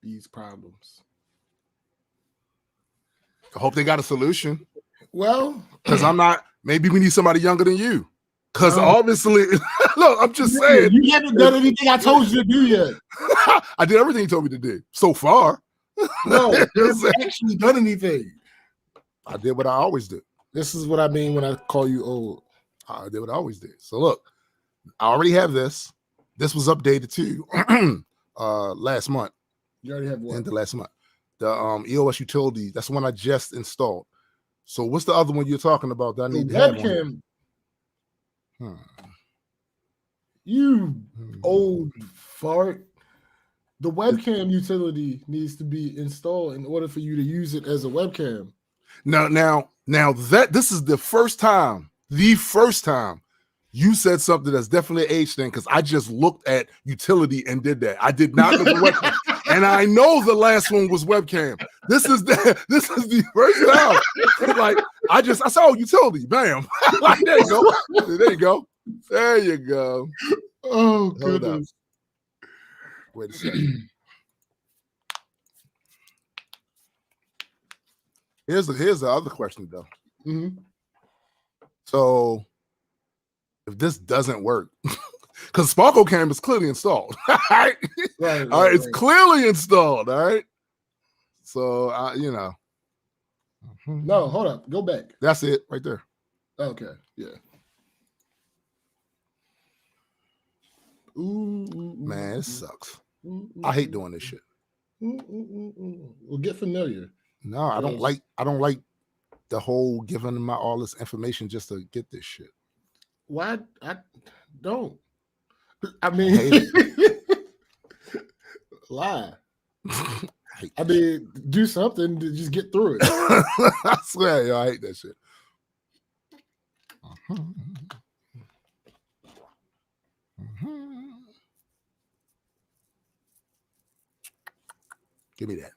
these problems? I hope they got a solution. Well, because I'm not. Maybe we need somebody younger than you. Because obviously, look, I'm just saying. You haven't done anything I told you to do yet. I did everything you told me to do so far. No, you haven't actually done anything. I did what I always do. This is what I mean when I call you old. I did what I always did. So look, I already have this. This was updated too last month. You already have what? Into last month. The EOS utility. That's the one I just installed. So what's the other one you're talking about that I need to have on here? You old fart. The webcam utility needs to be installed in order for you to use it as a webcam. Now that this is the first time you said something that's definitely an age thing, because I just looked at utility and did that. I did not look at webcam. And I know the last one was webcam. This is the first time. Like I saw utility, bam. Like there you go. There you go. There you go. Oh goodness. Wait a second. Here's the other question though. Mm-hmm. So if this doesn't work, because Sparkle Cam is clearly installed. All right. Right, it's clearly installed. All right. So No, hold up. Go back. That's it right there. Okay. Yeah. Man, it sucks. I hate doing this shit. Well, get familiar. No, I don't like the whole giving them all this information just to get this shit. Why? I don't. I mean, lie. I mean, do something to just get through it. I swear, yo, I hate that shit. Give me that.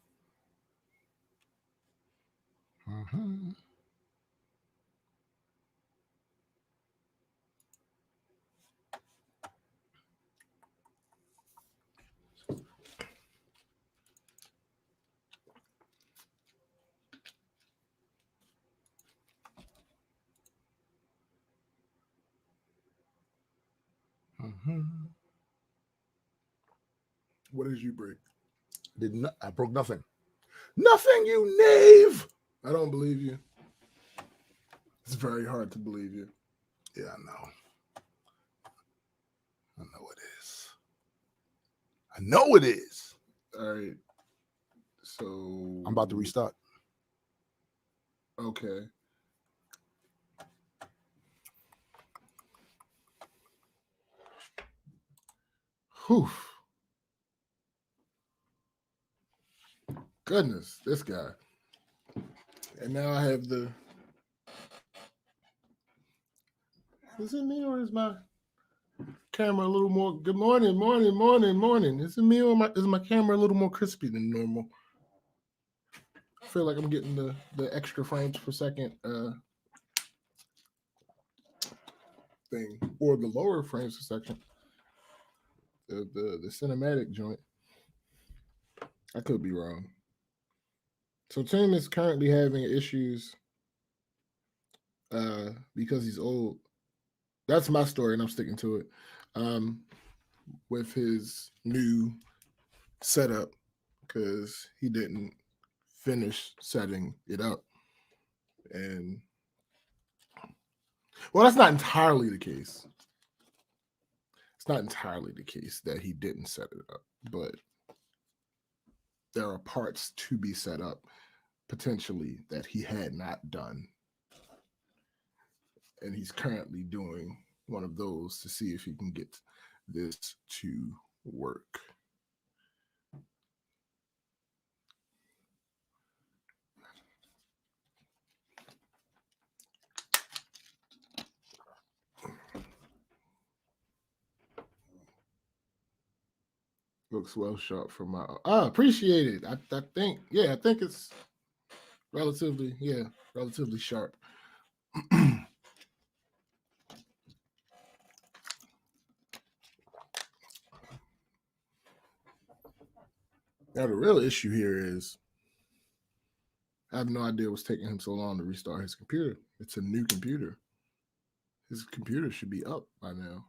What did you break? I broke nothing. Nothing, you knave. I don't believe you. It's very hard to believe you. Yeah, I know. I know it is. I know it is. All right. So I'm about to restart. Okay. Whew. Goodness, this guy. And now I have the. Is it me or is my camera a little more? Good morning, morning. Is it me or is my camera a little more crispy than normal? I feel like I'm getting the extra frames per second thing, or the lower frames per second. The cinematic joint. I could be wrong. So Tim is currently having issues because he's old. That's my story, and I'm sticking to it. With his new setup, because he didn't finish setting it up. And well, that's not entirely the case. It's not entirely the case that he didn't set it up, but there are parts to be set up potentially that he had not done. And he's currently doing one of those to see if he can get this to work. Looks well shot from my. Appreciate it. I think it's relatively sharp. Now the real issue here is I have no idea what's taking him so long to restart his computer. It's a new computer. His computer should be up by now,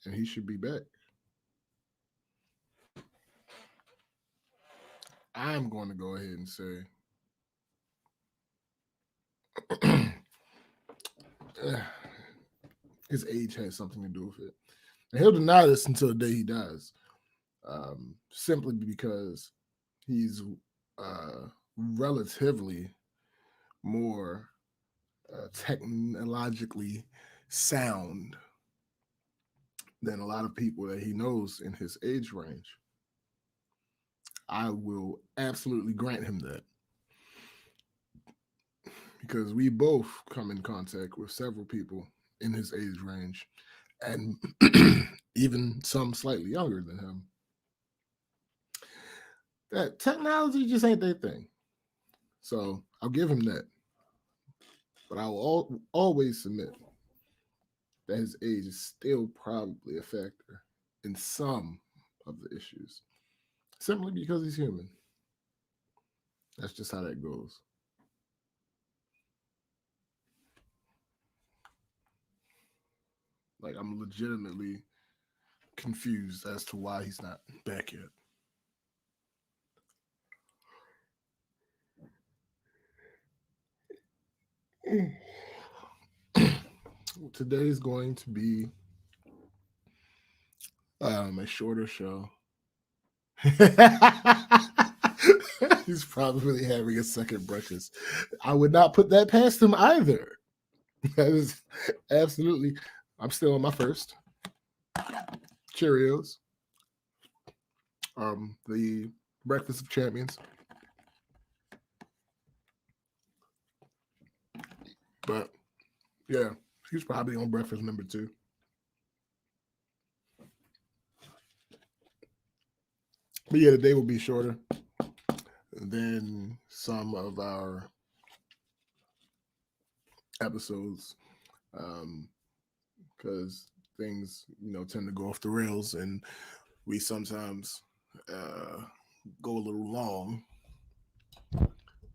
and he should be back. I'm going to go ahead and say his age has something to do with it. And he'll deny this until the day he dies, simply because he's relatively more technologically sound than a lot of people that he knows in his age range. I will absolutely grant him that, because we both come in contact with several people in his age range, and even some slightly younger than him, that technology just ain't their thing. So I'll give him that. But I will always submit that his age is still probably a factor in some of the issues, simply because he's human. That's just how that goes. Like, I'm legitimately confused as to why he's not back yet. Today's going to be a shorter show. He's probably having a second breakfast. I would not put that past him either. That is absolutely. I'm still on my first. Cheerios. The Breakfast of Champions. But yeah, he's probably on breakfast number 2. But yeah, the day will be shorter than some of our episodes, because things, tend to go off the rails, and we sometimes go a little long.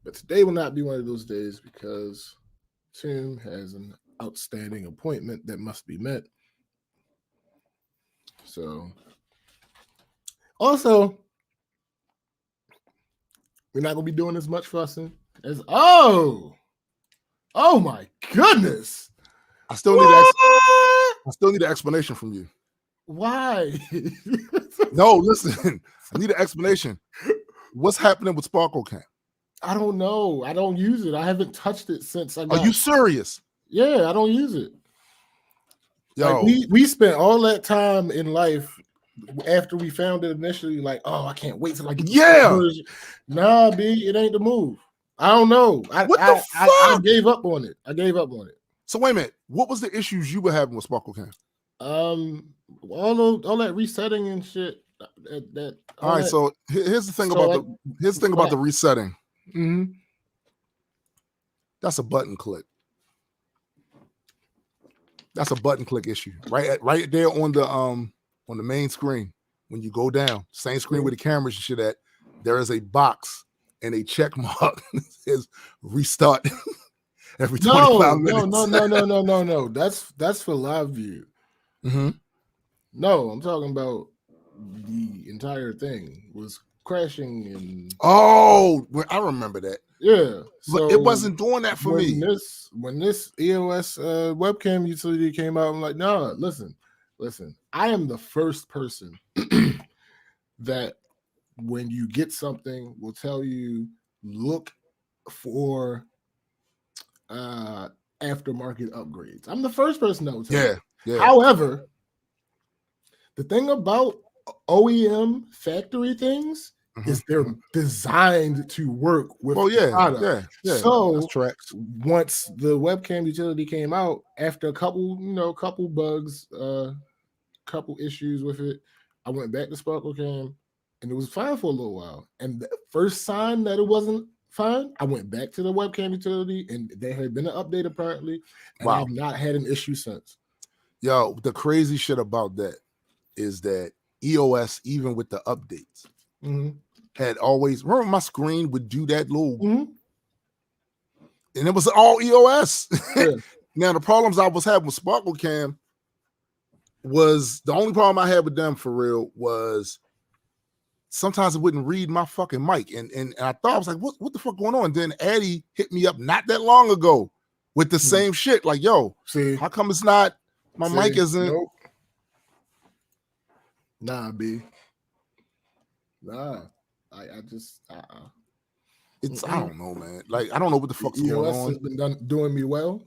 But today will not be one of those days because Tim has an outstanding appointment that must be met. So, also, we're not going to be doing as much fussing as, oh my goodness. I still need an explanation from you. Why? No, listen. I need an explanation. What's happening with Sparkle Cam? I don't know. I don't use it. I haven't touched it since I got. Are you serious? Yeah, I don't use it. Yo, like we spent all that time in life after we found it initially. Like, oh, I can't wait till I get the version. Nah, B, it ain't the move. I don't know. I gave up on it. So wait a minute. What was the issues you were having with Sparkle Cam? All that resetting and shit. All right. So here's the thing about the resetting. Mm-hmm. That's a button click. That's a button click issue. Right there on the main screen. When you go down, same screen with the cameras and shit at, there is a box and a check mark that says restart every 25 minutes. No. That's for live view. Mm-hmm. No, I'm talking about the entire thing was crashing and I remember that. Yeah, so but it wasn't doing that for me. When this EOS webcam utility came out, I'm like, no, listen. I am the first person that when you get something will tell you look for aftermarket upgrades. I'm the first person that will tell you. Yeah. However, the thing about OEM factory things is they're designed to work with the product. Yeah. So once the webcam utility came out, after a couple bugs, couple issues with it, I went back to Sparkle Cam and it was fine for a little while. And the first sign that it wasn't fine, I went back to the webcam utility and there had been an update apparently, and I've not had an issue since. Yo, the crazy shit about that is that EOS, even with the updates, had always remember my screen would do that little, Mhm. and it was all EOS. Yeah. Now the problems I was having with Sparkle Cam was the only problem I had with them for real was sometimes it wouldn't read my fucking mic, and I thought I was like, what the fuck going on? And then Addy hit me up not that long ago with the same shit, like, yo, See, how come it's not my mic isn't? Nope. Nah, B. Nah, I just It's I don't know, man. Like I don't know what the fuck's going EOS on. has been doing me well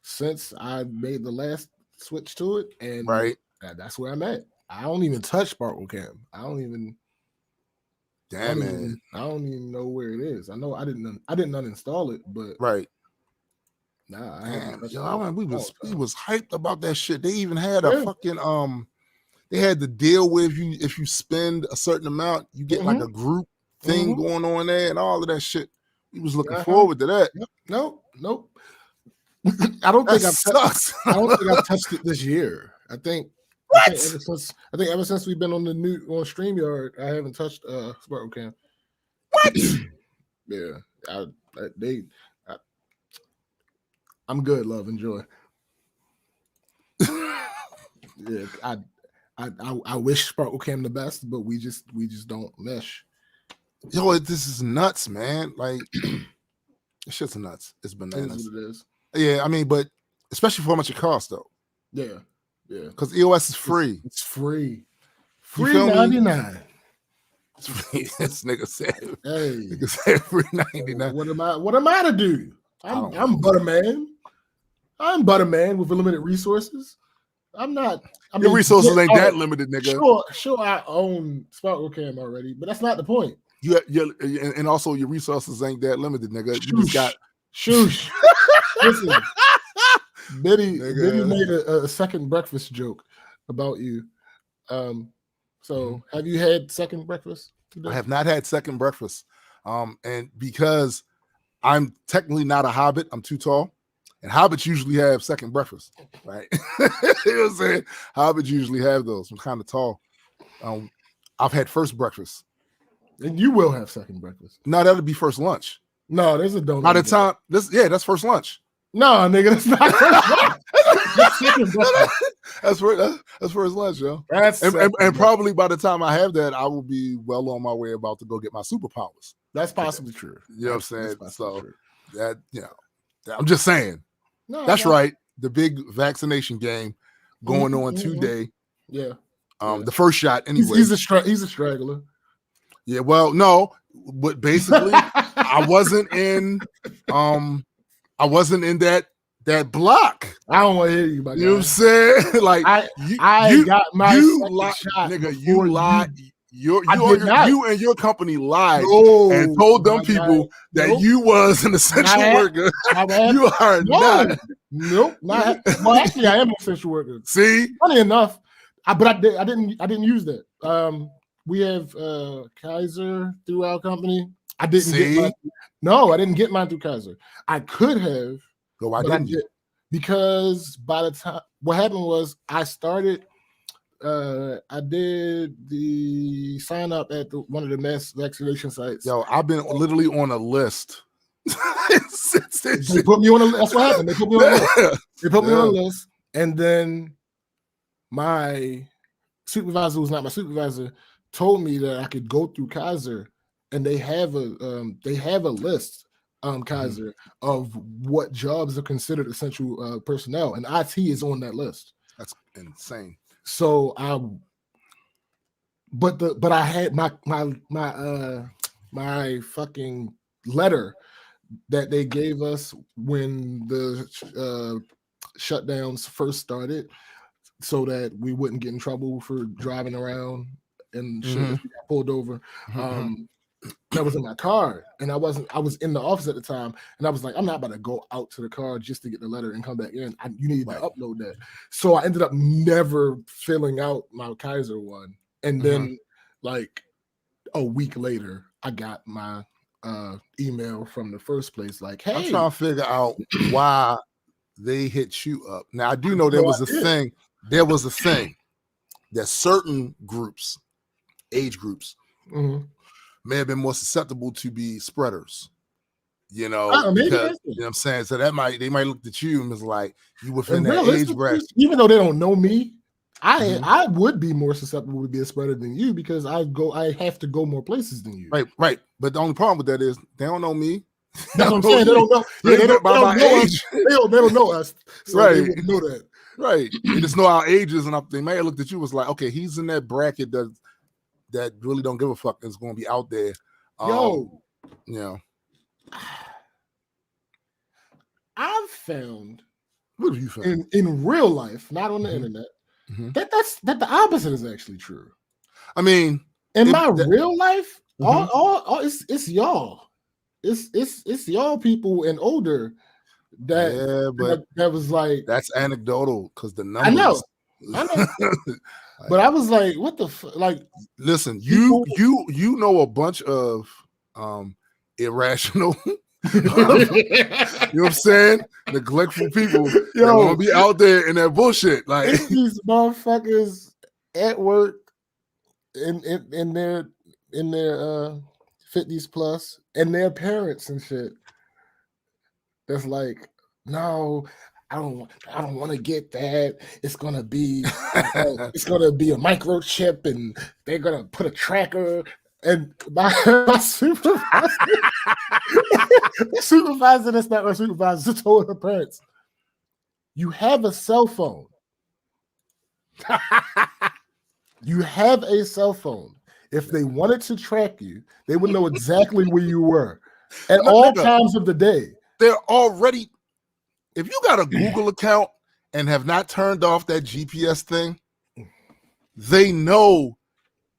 since I made the last switch to it, and Right. that's where I'm at. I don't even touch Sparkle Cam. I don't even know where it is. I know I didn't uninstall it, but right. Nah, I Damn, haven't. yo, we was hyped about that shit. They even had a fucking they had the deal with if you spend a certain amount, you get like a group thing going on there and all of that shit. We was looking forward to that. Nope. I don't think I've I don't think I've touched it this year. I think ever since we've been on StreamYard, I haven't touched Sparkle Cam. What? Yeah, I'm good. Love, enjoy. Yeah, I wish Sparkle Cam the best, but we just don't mesh. Yo, this is nuts, man. Like, this shit's nuts. It's bananas. It is what it is. Yeah, I mean, but especially for how much it costs, though. Yeah. Because EOS is free. It's free. Free $3.99. This nigga said. Hey, nigga said $3.99. What am I to do? I'm Butterman. I'm Butterman with limited resources. I'm not. Your resources ain't that limited, nigga. Sure, I own Sparkle Cam already, but that's not the point. And also your resources ain't that limited, nigga. You just got shoosh. Listen, Biddy made a second breakfast joke about you. So have you had second breakfast today? I have not had second breakfast. And because I'm technically not a hobbit, I'm too tall. And hobbits usually have second breakfast, right? You know what I'm saying? Hobbits usually have those. I'm kind of tall. I've had first breakfast. And you will have second breakfast. No, that'll be first lunch. No, there's a donut. By the time that's first lunch. No, nigga, that's not first lunch. That's second breakfast. That's first lunch, yo. And probably by the time I have that, I will be well on my way about to go get my superpowers. That's possibly true. You know what I'm saying? So that, I'm just saying. That's right. The big vaccination game going on today. Yeah. The first shot anyway. He's a straggler. Yeah, well, no, but basically I wasn't in that block. I don't want to hear you about that. You know what I'm saying? Like I got my shot. Nigga, you lied. You and your company lied and told them people that you was an essential worker. You are not. Nope. Well, actually, I am an essential worker. See, funny enough, but I didn't use that. We have Kaiser through our company. I didn't get mine. No, I didn't get mine through Kaiser. I could have. So why didn't you? Because by the time what happened was I started. I did the sign up at one of the mass vaccination sites. Yo, I've been literally on a list. They put me on a list. That's what happened. They put me on a list. They put me on a list, and then my supervisor, who's not my supervisor, told me that I could go through Kaiser, and they have a list, Kaiser, of what jobs are considered essential personnel, and IT is on that list. That's insane. So but I had my fucking letter that they gave us when the shutdowns first started, so that we wouldn't get in trouble for driving around and shit if we got pulled over. That was in my car, and I was in the office at the time, and I was like, I'm not about to go out to the car just to get the letter and come back in. You need to upload that. So I ended up never filling out my Kaiser one, and then like a week later, I got my email from the first place like, hey, I'm trying to figure out why they hit you up. Now I do know there was a thing that certain groups, age groups, may have been more susceptible to be spreaders. You know, maybe because you know what I'm saying. So they might look at you and was like, you within and that age bracket. even though they don't know me, I would be more susceptible to be a spreader than you because I have to go more places than you. Right. But the only problem with that is they don't know me. That's what I'm saying. They don't know. Yeah, they don't know us. They don't know us. So right. They wouldn't know that. Right. They just know our ages, and they may have looked at you was like, okay, he's in that bracket that really don't give a fuck and is going to be out there. I've found. What have you found in real life, not on the internet? That the opposite is actually true. I mean, in my real life, all it's y'all. It's y'all people and older that was like, that's anecdotal because the numbers. I know. But I was like, what the like? Listen, you know a bunch of irrational. You know what I'm saying? Neglectful people that want to be out there in that bullshit. Like these motherfuckers at work in their 50s plus and their parents and shit. That's like, no, I don't want to get that. It's gonna be a microchip and they're gonna put a tracker. And my supervisor, that's not my supervisor, told her parents, you have a cell phone. You have a cell phone. If they wanted to track you, they would know exactly where you were at all times of the day. They're already, if you got a Google account and have not turned off that GPS thing, they know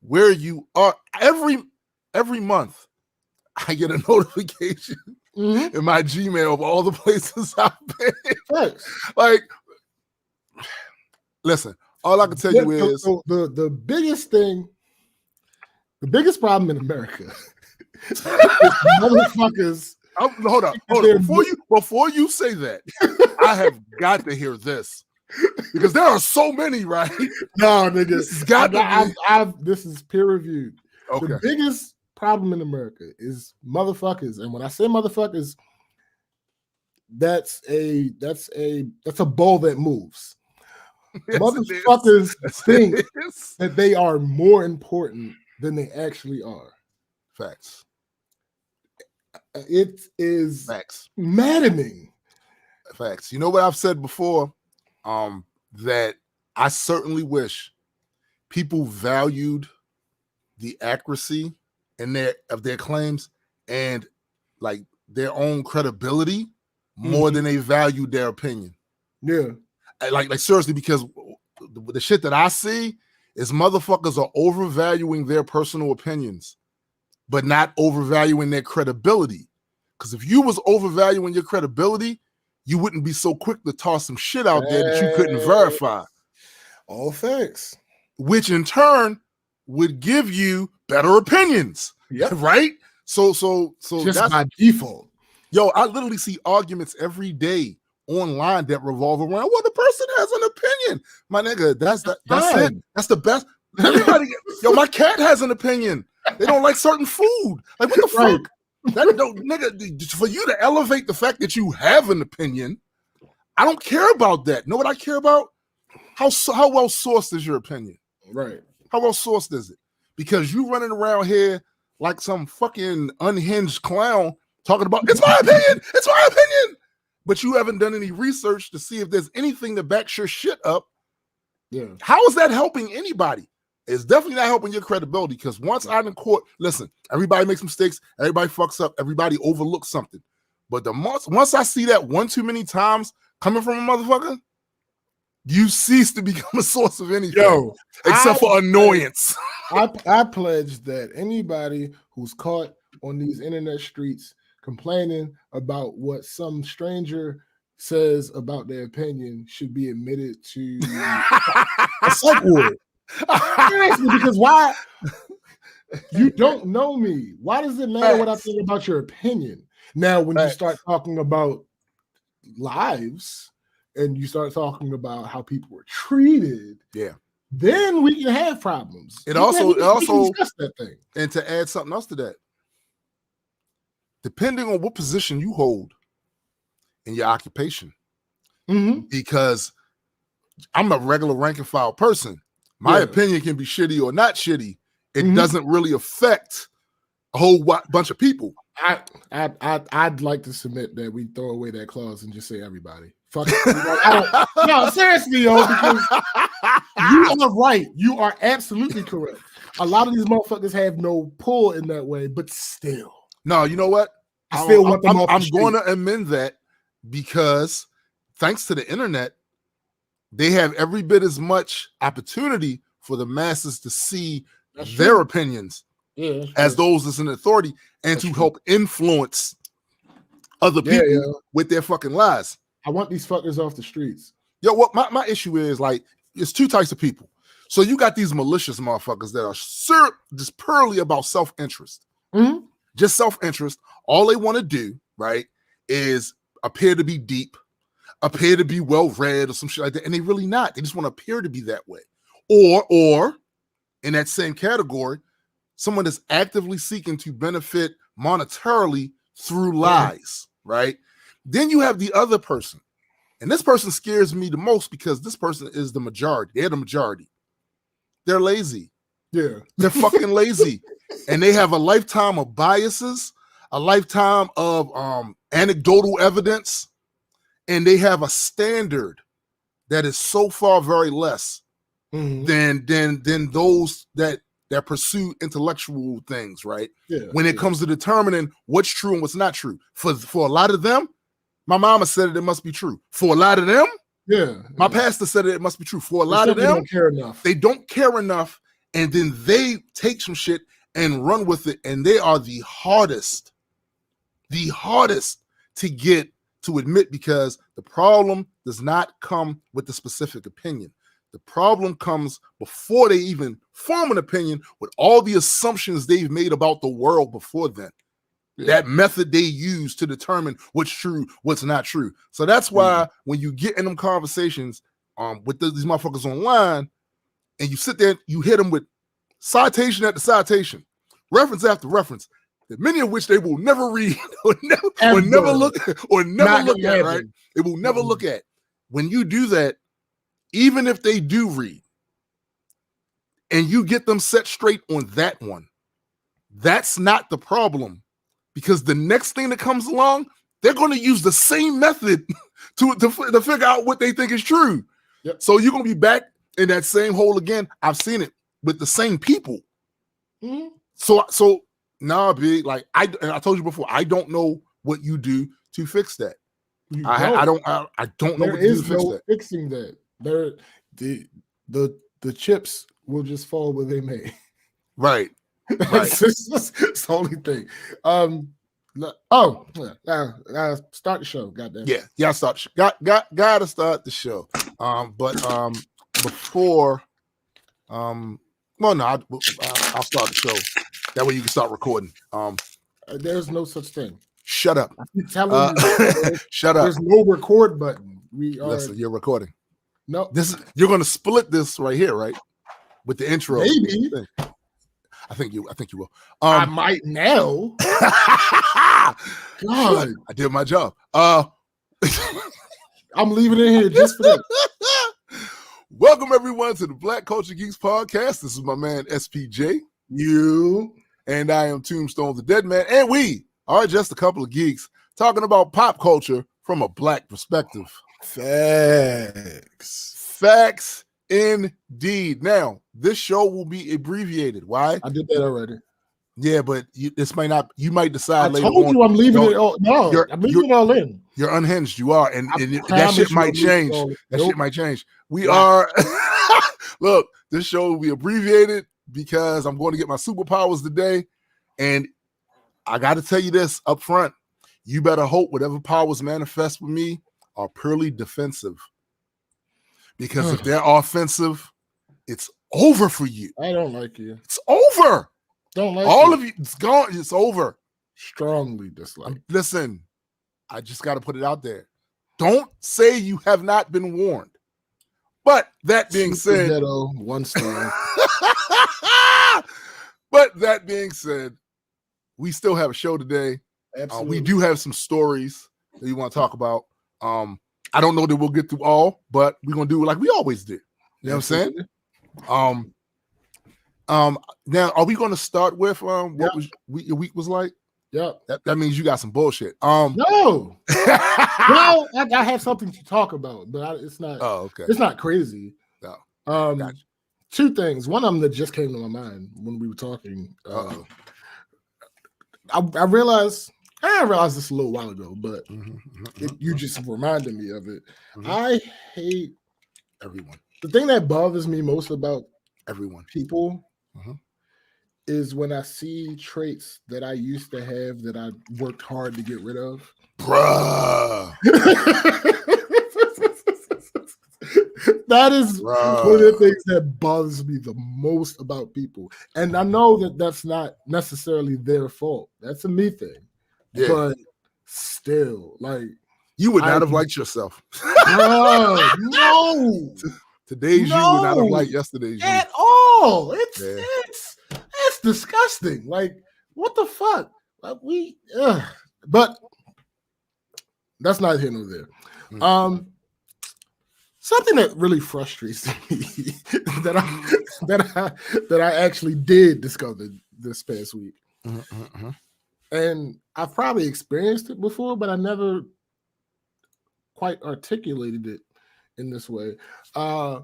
where you are. Every month I get a notification in my Gmail of all the places I've been. Right. Like, listen, all I can tell you is the biggest problem in America is motherfuckers. Hold up. Before you say that, I have got to hear this. Because there are so many, right? No, nigga. This is peer reviewed. Okay. The biggest problem in America is motherfuckers. And when I say motherfuckers, that's a ball that moves. Yes, motherfuckers think that they are more important than they actually are. Facts. It is facts. Maddening. Facts. You know what I've said before? That I certainly wish people valued the accuracy of their claims and like their own credibility more than they valued their opinion. Yeah. Like seriously, because the shit that I see is motherfuckers are overvaluing their personal opinions, but not overvaluing their credibility. Because if you was overvaluing your credibility, you wouldn't be so quick to toss some shit out there that you couldn't verify. All facts. Which in turn would give you better opinions. Yep. Right? So just that's by default. Yo, I literally see arguments every day online that revolve around, well, the person has an opinion. My nigga, that's it. That's the best. Everybody, yo, my cat has an opinion. They don't like certain food. Like, what the fuck? Nigga, for you to elevate the fact that you have an opinion, I don't care about that. Know what I care about? How well sourced is your opinion? Right. How well sourced is it? Because you running around here like some fucking unhinged clown talking about, it's my opinion, it's my opinion. But you haven't done any research to see if there's anything that backs your shit up. Yeah. How is that helping anybody? It's definitely not helping your credibility, because once I'm in court, listen, everybody makes mistakes, everybody fucks up, everybody overlooks something. But once I see that one too many times coming from a motherfucker, you cease to become a source of anything, except for annoyance. I pledge that anybody who's caught on these internet streets complaining about what some stranger says about their opinion should be admitted to a psych ward. Seriously, because why? You don't know me. Why does it matter what I think about your opinion? Now, when you start talking about lives and you start talking about how people were treated, then we can have problems. It We also can discuss that thing. And to add something else to that, depending on what position you hold in your occupation, because I'm a regular rank and file person, my opinion can be shitty or not shitty. It doesn't really affect a whole bunch of people. I'd like to submit that we throw away that clause and just say everybody. Fuck it. No, seriously, yo, because you are right. You are absolutely correct. A lot of these motherfuckers have no pull in that way, but still. No, you know what? I'm going to amend that because thanks to the internet, they have every bit as much opportunity for the masses to see their opinions as those that's in authority and to help influence other people with their fucking lies. I want these fuckers off the streets. Yo, what my issue is, like, it's two types of people. So you got these malicious motherfuckers that are just purely about self-interest. Just self-interest. All they want to do, right, is appear to be deep, appear to be well-read or some shit like that, and they really not. They just want to appear to be that way. Or in that same category, someone that's actively seeking to benefit monetarily through lies, right? Then you have the other person, and this person scares me the most because this person is the majority. They're the majority. They're lazy. Yeah. They're fucking lazy. And they have a lifetime of biases, a lifetime of anecdotal evidence, and they have a standard that is so far very less than those that pursue intellectual things, right? When it comes to determining what's true and what's not true. For a lot of them, my mama said it must be true. For a lot of them, my pastor said it must be true. For a lot of them, they don't care enough, and then they take some shit and run with it, and they are the hardest to get to admit, because the problem does not come with the specific opinion. The problem comes before they even form an opinion with all the assumptions they've made about the world before then. That method they use to determine what's true, what's not true. So that's why when you get in them conversations with these motherfuckers online, and you sit there, you hit them with citation after citation, reference after reference, many of which they will never read or never look at, right? They will never look at. When you do that, even if they do read, and you get them set straight on that one, that's not the problem. Because the next thing that comes along, they're going to use the same method to figure out what they think is true. So you're going to be back in that same hole again. I've seen it with the same people. So nah, big, like I told you before, I don't know what you do to fix that. I don't know what to do to fix that. Fixing that. The chips will just fall where they may. Right. It's the only thing. Start the show. Goddamn. Yeah. Start the show. Gotta start the show. But before, well, no, I'll start the show. That way you can start recording. There's no such thing. Shut up. I'm telling you, shut up. There's no record button. Listen, you're recording. No, you're going to split this right here, right? With the intro. Maybe. I think you will. I might now. God, I did my job. I'm leaving it here just for that. Welcome everyone to the Black Culture Geeks podcast. This is my man SPJ. And I am Tombstone the Dead Man, and we are just a couple of geeks talking about pop culture from a black perspective. Facts indeed. Now, this show will be abbreviated. Why? I did that already. Yeah, but this might not. You might decide later on. I told you I'm leaving it all. No, I'm leaving it all in. You're unhinged. You are, and that shit might change. That shit might change. We are. Look, this show will be abbreviated because I'm going to get my superpowers today, and I got to tell you this up front. You better hope whatever powers manifest with me are purely defensive. Because if they're offensive, it's over for you. I don't like you. It's over. Don't like all of you. It's gone. It's over. Strongly dislike. Listen, I just got to put it out there. Don't say you have not been warned. But that being Super said, ghetto, 1 star. but that being said, we still have a show today. Absolutely. We do have some stories that we want to talk about. I don't know that we'll get through all, but we're gonna do it like we always do. You know Absolutely. what I'm saying? Now are we gonna start with what was your week was like? Yep. That means you got some bullshit. No. Well, I have something to talk about, but it's not. Oh, okay. It's not crazy. No. Gotcha. 2 things. One of them that just came to my mind when we were talking. I realized this a little while ago, but you just reminded me of it. I hate everyone. The thing that bothers me most about everyone people is when I see traits that I used to have that I worked hard to get rid of. Bruh. That is one of the things that bothers me the most about people. And I know that that's not necessarily their fault. That's a me thing. Yeah. But still, like, you would not have liked yourself. No. Today's you would not have liked yesterday's you. At all. It's disgusting. Like, what the fuck? But that's not here nor there. Something that really frustrates me that I actually did discover this past week. And I've probably experienced it before, but I never quite articulated it in this way. I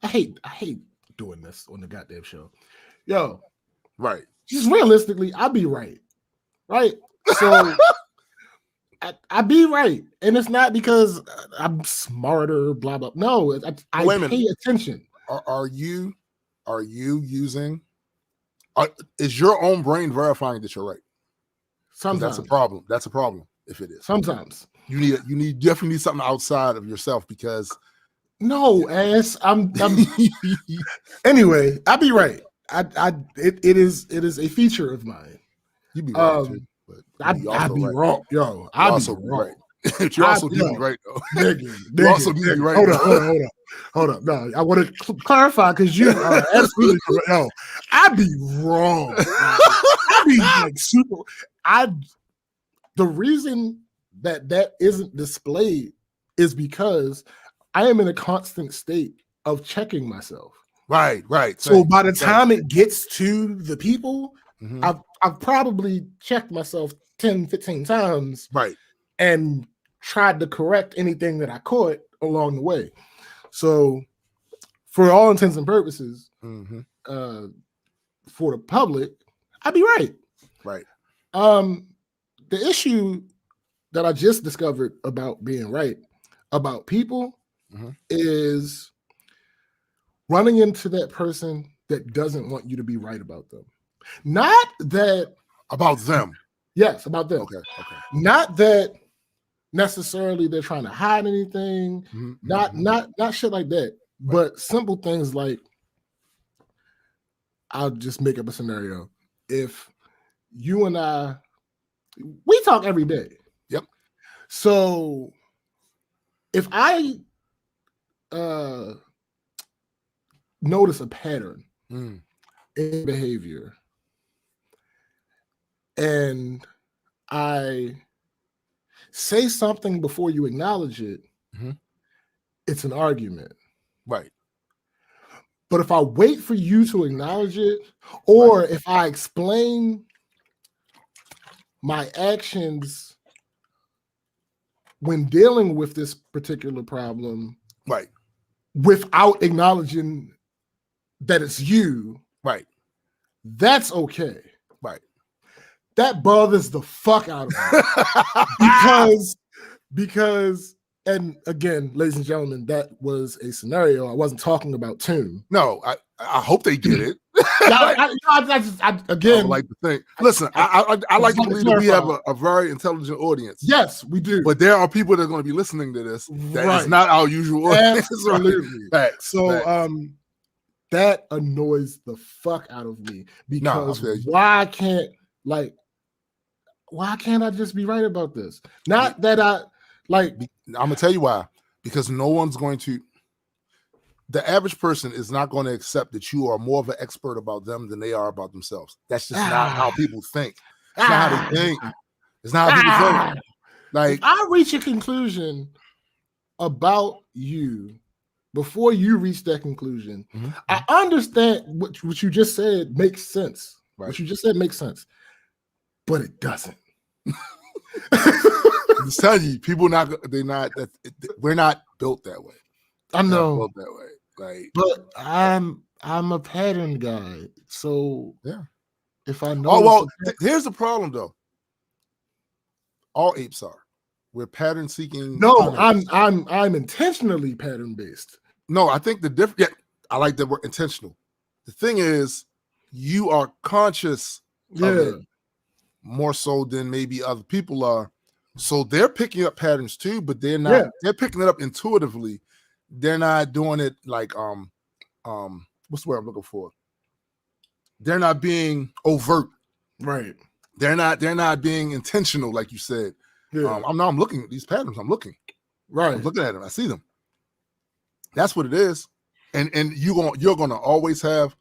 hate doing this on the goddamn show. Yo, right. Just realistically, I'll be right. Right? So I be right. And it's not because I'm smarter, blah, blah. No, I pay attention. Are you using is your own brain verifying that you're right? Sometimes that's a problem. That's a problem if it is. Sometimes you definitely need something outside of yourself because I'm anyway, I'll be right. It is a feature of mine. You be right too, but I'd be wrong. Yo, I'd be wrong. You also do be right though. You also do be right. Hold up. No, I want to clarify because you are absolutely correct. Yo, I'd be wrong. I'd be like super. The reason that isn't displayed is because I am in a constant state of checking myself. Right. So by the time it gets to the people, I've probably checked myself 10, 15 times. Right. And tried to correct anything that I caught along the way. So for all intents and purposes, for the public, I'd be right. Right. The issue that I just discovered about being right about people is running into that person that doesn't want you to be right about them. Not that about them. Yes, about them. Okay. Not that necessarily they're trying to hide anything. Not shit like that. Right. But simple things like, I'll just make up a scenario. If you and we talk every day. Yep. So if I notice a pattern in behavior and I say something before you acknowledge it, it's an argument. Right. But if I wait for you to acknowledge it, or if I explain my actions when dealing with this particular problem, right, without acknowledging that it's you, right, that's okay. Right. That bothers the fuck out of me. because and again, ladies and gentlemen, that was a scenario. I wasn't talking about Toon. No, I hope they get it. I would like to think. Listen, I like to believe that we have a very intelligent audience. Yes, we do. But there are people that are going to be listening to this that is not our usual audience. Absolutely. Right. So that annoys the fuck out of me because why can't I just be right about this? Not that Like, I'm gonna tell you why. Because no one's going to. The average person is not going to accept that you are more of an expert about them than they are about themselves. That's just not how people think. It's not how they think. It's not how people think. Like, if I reach a conclusion about you before you reach that conclusion, I understand what you just said makes sense. Right. What you just said makes sense, but it doesn't. I'm just telling you, people we're not built that way. I know, built that way. Like, but I'm a pattern guy, so yeah. If I know, oh well, here's the problem though. All apes are. We're pattern seeking. No, I'm intentionally pattern based. No, I think the difference. Yeah, I like that word intentional. The thing is, you are conscious of it more so than maybe other people are. So they're picking up patterns too, but they're not. Yeah. They're picking it up intuitively. They're not doing it like what's the word I'm looking for? They're not being overt. Right. They're not being intentional, like you said. Yeah. I'm looking at these patterns. I'm looking. Right. I'm looking at them. I see them. That's what it is. And you're gonna always have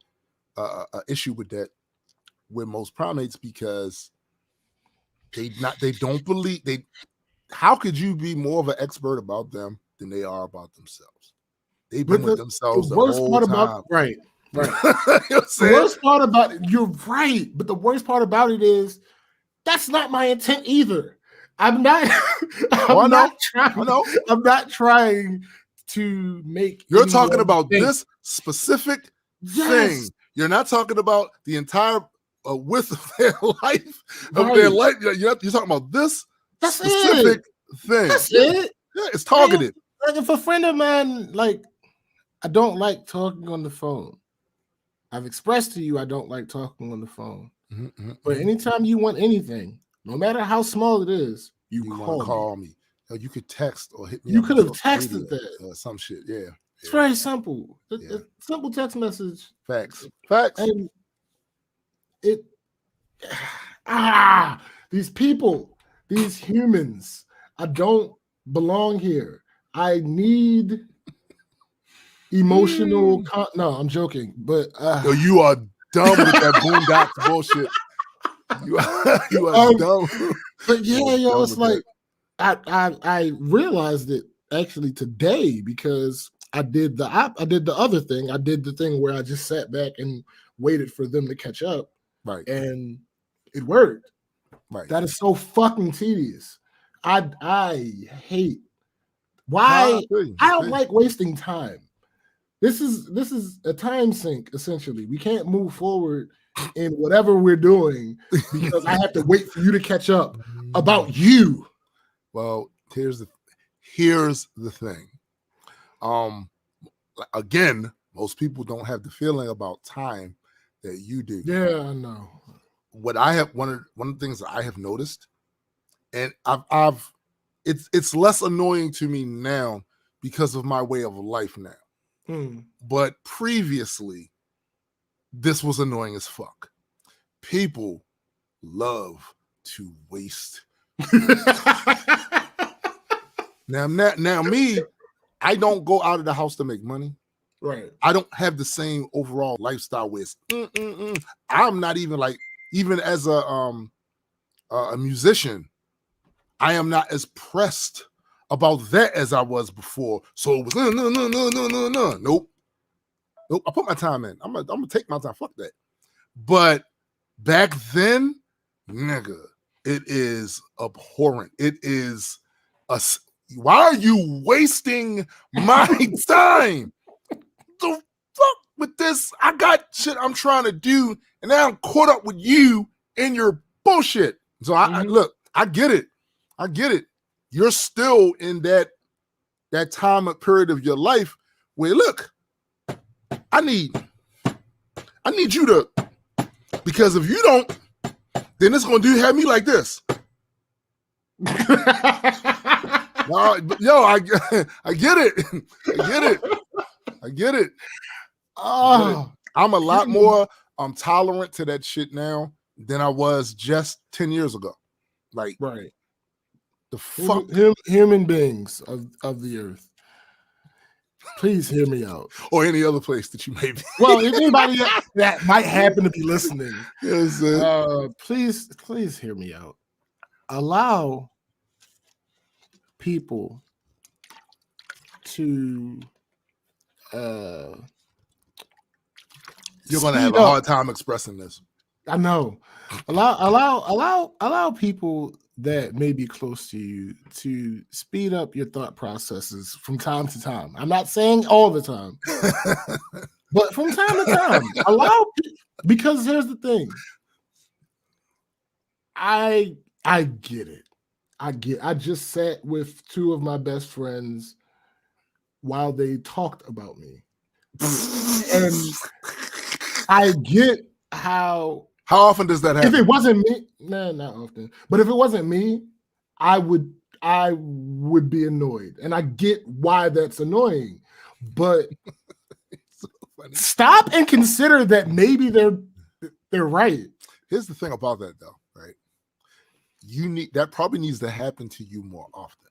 a issue with that with most primates because they don't believe they. How could you be more of an expert about them than they are about themselves? They've been with themselves the whole time. Right. You know the worst part about it, you're right, but the worst part about it is that's not my intent either. I'm not. I'm not trying to make. You're talking about this specific thing. You're not talking about the entire width of their life. Of their life. You're talking about this specific thing. That's it. Yeah, it's targeted. Like if a friend of mine, like, I don't like talking on the phone. I've expressed to you I don't like talking on the phone. But anytime you want anything, no matter how small it is, you call me. You could text or hit me. You could have texted that. Some shit. Yeah. It's very simple. A simple text message. Facts. And it these people, these humans, I don't belong here. I need emotional no, I'm joking, but yo, you are dumb with that Boondocks bullshit. You are dumb. But yeah, yo, it's like I realized it actually today because I did the other thing. I did the thing where I just sat back and waited for them to catch up. Right. And it worked. Right. That is so fucking tedious. I hate why I don't like wasting time. This is a time sink, essentially. We can't move forward in whatever we're doing because I have to wait for you to catch up about you. Well, here's the thing. Again, most people don't have the feeling about time that you do. Yeah, I know. What I have one of the things that I have noticed, and it's less annoying to me now because of my way of life now. But previously, this was annoying as fuck. People love to waste. Now me, I don't go out of the house to make money. Right. I don't have the same overall lifestyle with. I'm not even like, even as a musician, I am not as pressed about that as I was before. So it was no. Nope. I put my time in. I'm gonna take my time. Fuck that. But back then, nigga, it is abhorrent. It is why are you wasting my time? The fuck with this? I got shit I'm trying to do, and now I'm caught up with you and your bullshit. So I look, I get it. You're still in that time period of your life where, look, I need you to, because if you don't, then it's gonna have me like this. Yo, I get it. I get it. Oh, I'm a lot more tolerant to that shit now than I was just 10 years ago. Like, right. The fuck? Human beings of the earth. Please hear me out. Or any other place that you may be. Well, if anybody that might happen to be listening, Yes, please hear me out. Allow people to you're gonna have a hard time expressing this. I know. Allow people that may be close to you to speed up your thought processes from time to time. I'm not saying all the time, but from time to time, because here's the thing. I get it. I just sat with two of my best friends while they talked about me. And I get how often does that happen? If it wasn't me, not often. But if it wasn't me, I would be annoyed. And I get why that's annoying. But so funny. Stop and consider that maybe they're right. Here's the thing about that though, right? That probably needs to happen to you more often.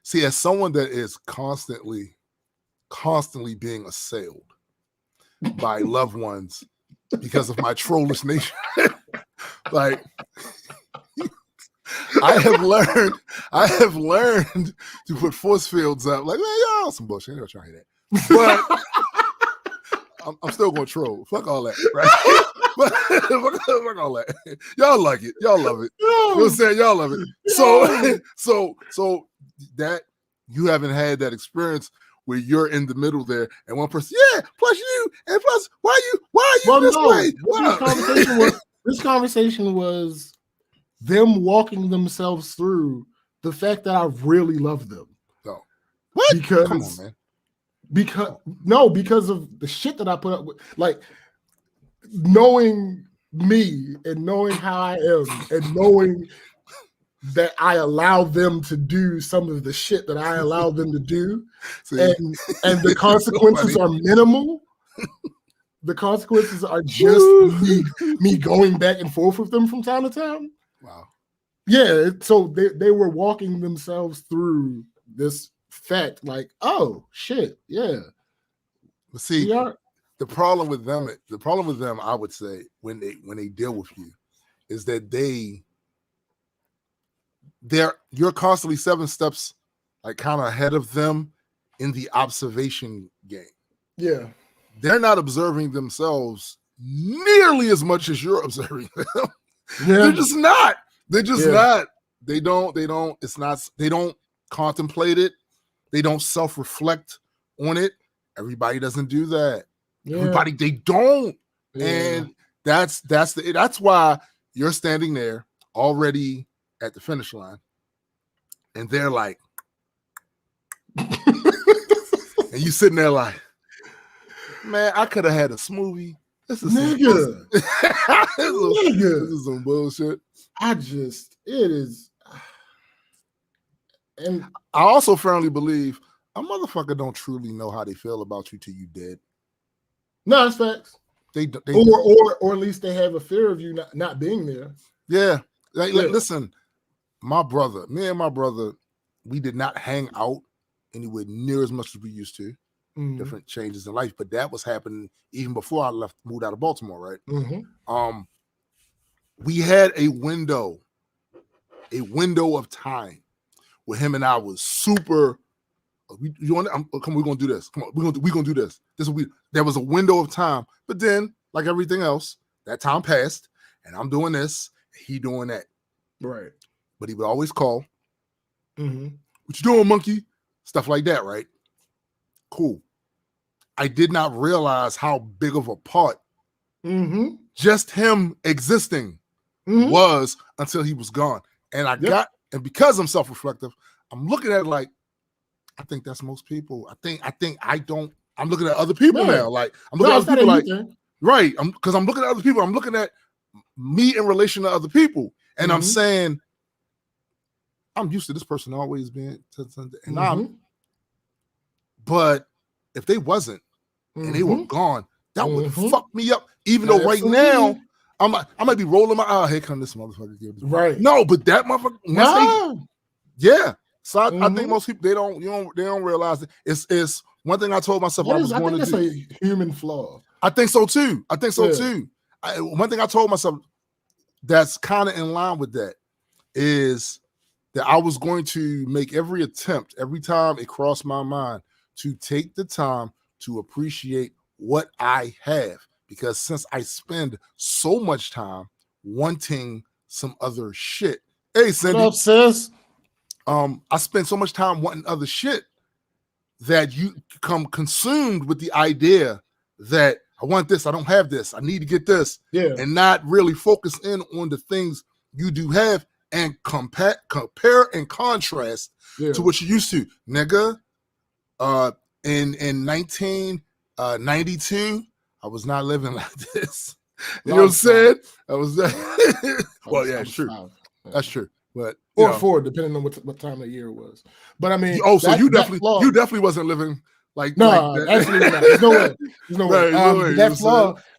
See, as someone that is constantly being assailed by loved ones because of my trollish nature, like I have learned to put force fields up. Like, man, y'all some bullshit. I'm not trying to hear that. But I'm still gonna troll. Fuck all that, right? Fuck all that. Y'all like it. Y'all love it. You know what I'm saying? Y'all love it. So that you haven't had that experience where you're in the middle there, and one person, yeah, plus you, and plus, why are you this way? This conversation was them walking themselves through the fact that I really love them. No, what? Because, come on, man. Because of the shit that I put up with, like knowing me and knowing how I am and knowing that I allow them to do some of the shit that I allow them to do. See, and the consequences are minimal. The consequences are just me going back and forth with them from time to time. Wow. Yeah, so they were walking themselves through this fact, like, oh shit, yeah. But see, the problem with them, I would say, when they deal with you, is that you're constantly 7 steps like kind of ahead of them in the observation game. Yeah. They're not observing themselves nearly as much as you're observing them. Yeah. They're just not. They don't contemplate it. They don't self-reflect on it. Everybody doesn't do that. Yeah. Everybody, they don't. Yeah. And that's why you're standing there already at the finish line, and they're like, and you sitting there like, man, I could have had a smoothie. This is nigga. This is some bullshit. It is. And I also firmly believe a motherfucker don't truly know how they feel about you till you dead. No, that's facts. Or at least they have a fear of you not being there. Yeah. Like, listen, me and my brother, we did not hang out anywhere near as much as we used to. Mm-hmm. Different changes in life, but that was happening even before I moved out of Baltimore, right? Mm-hmm. We had a window of time where him and I was super. We're gonna do this. Come on, we're gonna do this. There was a window of time, but then, like everything else, that time passed, and I'm doing this, he doing that. Right. But he would always call. Mm-hmm. What you doing, monkey? Stuff like that, right? Cool. I did not realize how big of a part just him existing was until he was gone. And and because I'm self-reflective, I'm looking at it like, I think that's most people. I'm looking at other people now. Like, I'm looking at other people like, right. Because I'm looking at other people. I'm looking at me in relation to other people. And I'm saying, I'm used to this person always being, but if they wasn't, and they were gone, that would fuck me up. Even though right now, I might be rolling my eye. Here come this motherfucker. Right. No, but that motherfucker, Yeah. So I think most people they don't realize it. It's one thing I told myself I was going to do. I think it's a human flaw. I think so too. One thing I told myself that's kind of in line with that is that I was going to make every attempt, every time it crossed my mind, to take the time to appreciate what I have. Because since I spend so much time wanting some other shit. Hey, Cindy. What up, sis? I spend so much time wanting other shit that you become consumed with the idea that I want this, I don't have this, I need to get this, and not really focus in on the things you do have and compare and contrast to what you used to. Nigga, in 1992, I was not living like this. You know what I'm saying? I was well, yeah, it's true. That's true. But or 4, depending on what time of year it was. But I mean, so you definitely wasn't living like that. Absolutely not. There's no way.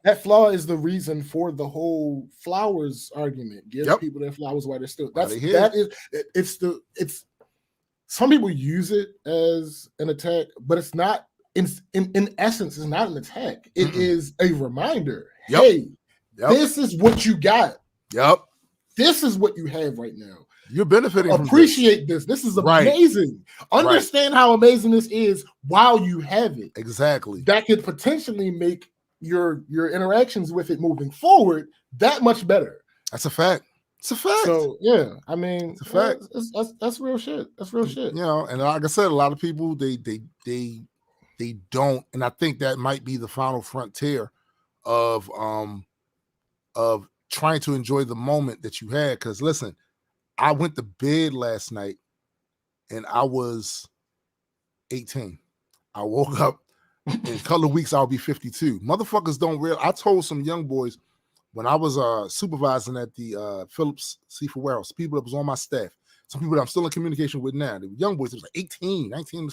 That flaw is the reason for the whole flowers argument. Give people their flowers while they're still. It's some people use it as an attack, but it's not. In essence, it's not an attack. It is a reminder. Hey, this is what you got. This is what you have right now. You're benefiting. Appreciate this. This is amazing. Understand how amazing this is while you have it. Exactly. That could potentially make your interactions with it moving forward that much better. That's a fact. It's a fact. So yeah, I mean, it's a fact. That's real shit. That's real shit. You know, and like I said, a lot of people they don't, and I think that might be the final frontier of trying to enjoy the moment that you had. Because listen, I went to bed last night and I was 18. I woke up in a couple of weeks, I'll be 52. Motherfuckers don't realize. I told some young boys when I was supervising at the Phillips Seafood Warehouse, people that was on my staff, some people that I'm still in communication with now, they were young boys, it was like 18, 19.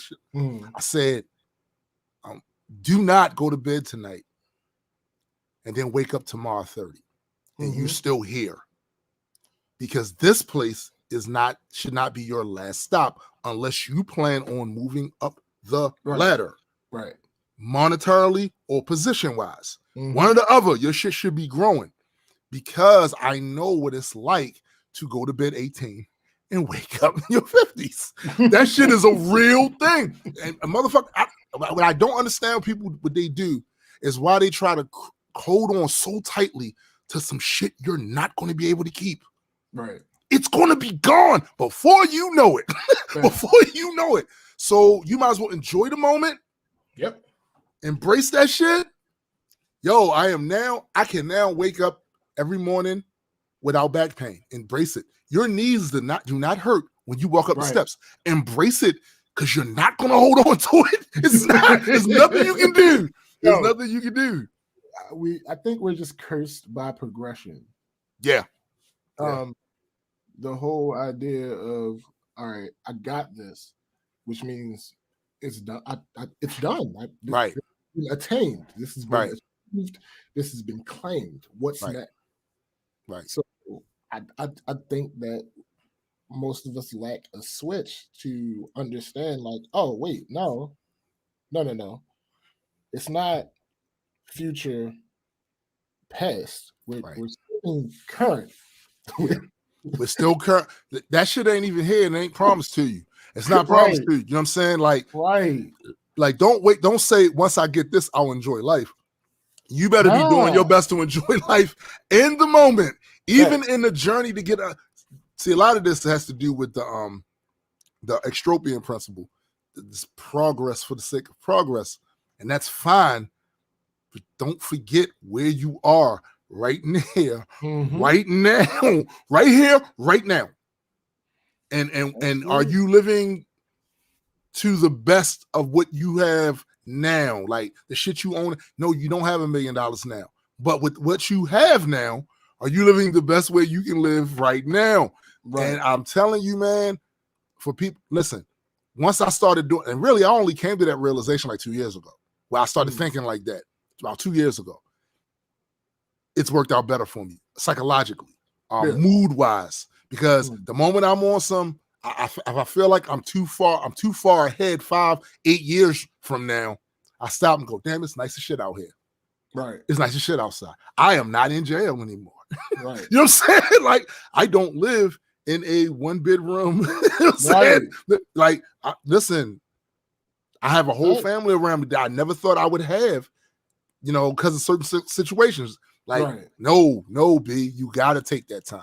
I said, do not go to bed tonight and then wake up tomorrow 30 and you're still here. Because this place should not be your last stop unless you plan on moving up the ladder. Right. Monetarily or position-wise. One or the other, your shit should be growing. Because I know what it's like to go to bed 18 and wake up in your 50s. That shit is a real thing. And a motherfucker, what I don't understand people, what they do is why they try to hold on so tightly to some shit you're not going to be able to keep. Right. It's going to be gone before you know it. Before you know it. So you might as well enjoy the moment. Yep. Embrace that shit. Yo, I can now wake up every morning without back pain. Embrace it. Your knees do not hurt when you walk up the steps. Embrace it because you're not going to hold on to it. It's not. There's nothing you can do. There's nothing you can do. I think we're just cursed by progression. Yeah. The whole idea of, all right, I got this, which means it's done. It's done. Right. Been attained. This has been achieved. This has been claimed. What's next? Right. So I think that most of us lack a switch to understand, like, oh wait, no. It's not future, past. We're still current. We're still current. That shit ain't even here and ain't promised to you. It's not promised to you. You know what I'm saying? Like, like don't say once I get this, I'll enjoy life. You better be doing your best to enjoy life in the moment, even in the journey to get a. See, a lot of this has to do with the extropian principle, this progress for the sake of progress, and that's fine. But don't forget where you are right now, right now, right here, right now. And are you living to the best of what you have now? Like the shit you own. No, you don't have $1 million now. But with what you have now, are you living the best way you can live right now? Right. And I'm telling you, man, for people, listen, once I started doing, and really I only came to that realization like 2 years ago, where I started thinking like that about 2 years ago. It's worked out better for me psychologically, mood-wise, because the moment I'm on some, I feel like I'm too far ahead 5-8 years from now, I stop and go, damn, it's nice as shit out here. Right. It's nice as shit outside. I am not in jail anymore. Right. You know what I'm saying? Like, I don't live in a 1-bedroom. You know what I'm saying? Like, listen, I have a whole family around me that I never thought I would have, you know, because of certain situations. Like, no, B, you got to take that time.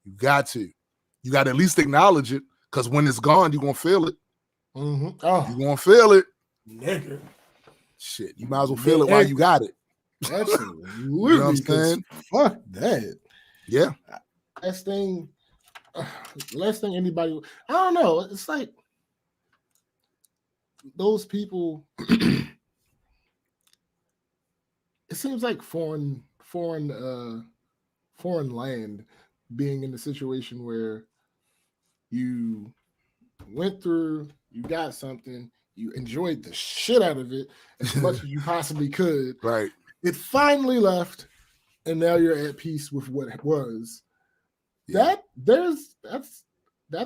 You got to at least acknowledge it, because when it's gone, you're going to feel it. Mm-hmm. Oh, you're going to feel it. Nigga. Shit, you might as well feel it while you got it. Absolutely. You know what I'm saying? Fuck that. Yeah. Last thing anybody, I don't know. It's like those people, it seems like foreign land being in the situation where you went through, you got something, you enjoyed the shit out of it as much as you possibly could. Right. It finally left, and now you're at peace with what it was. Yeah. That's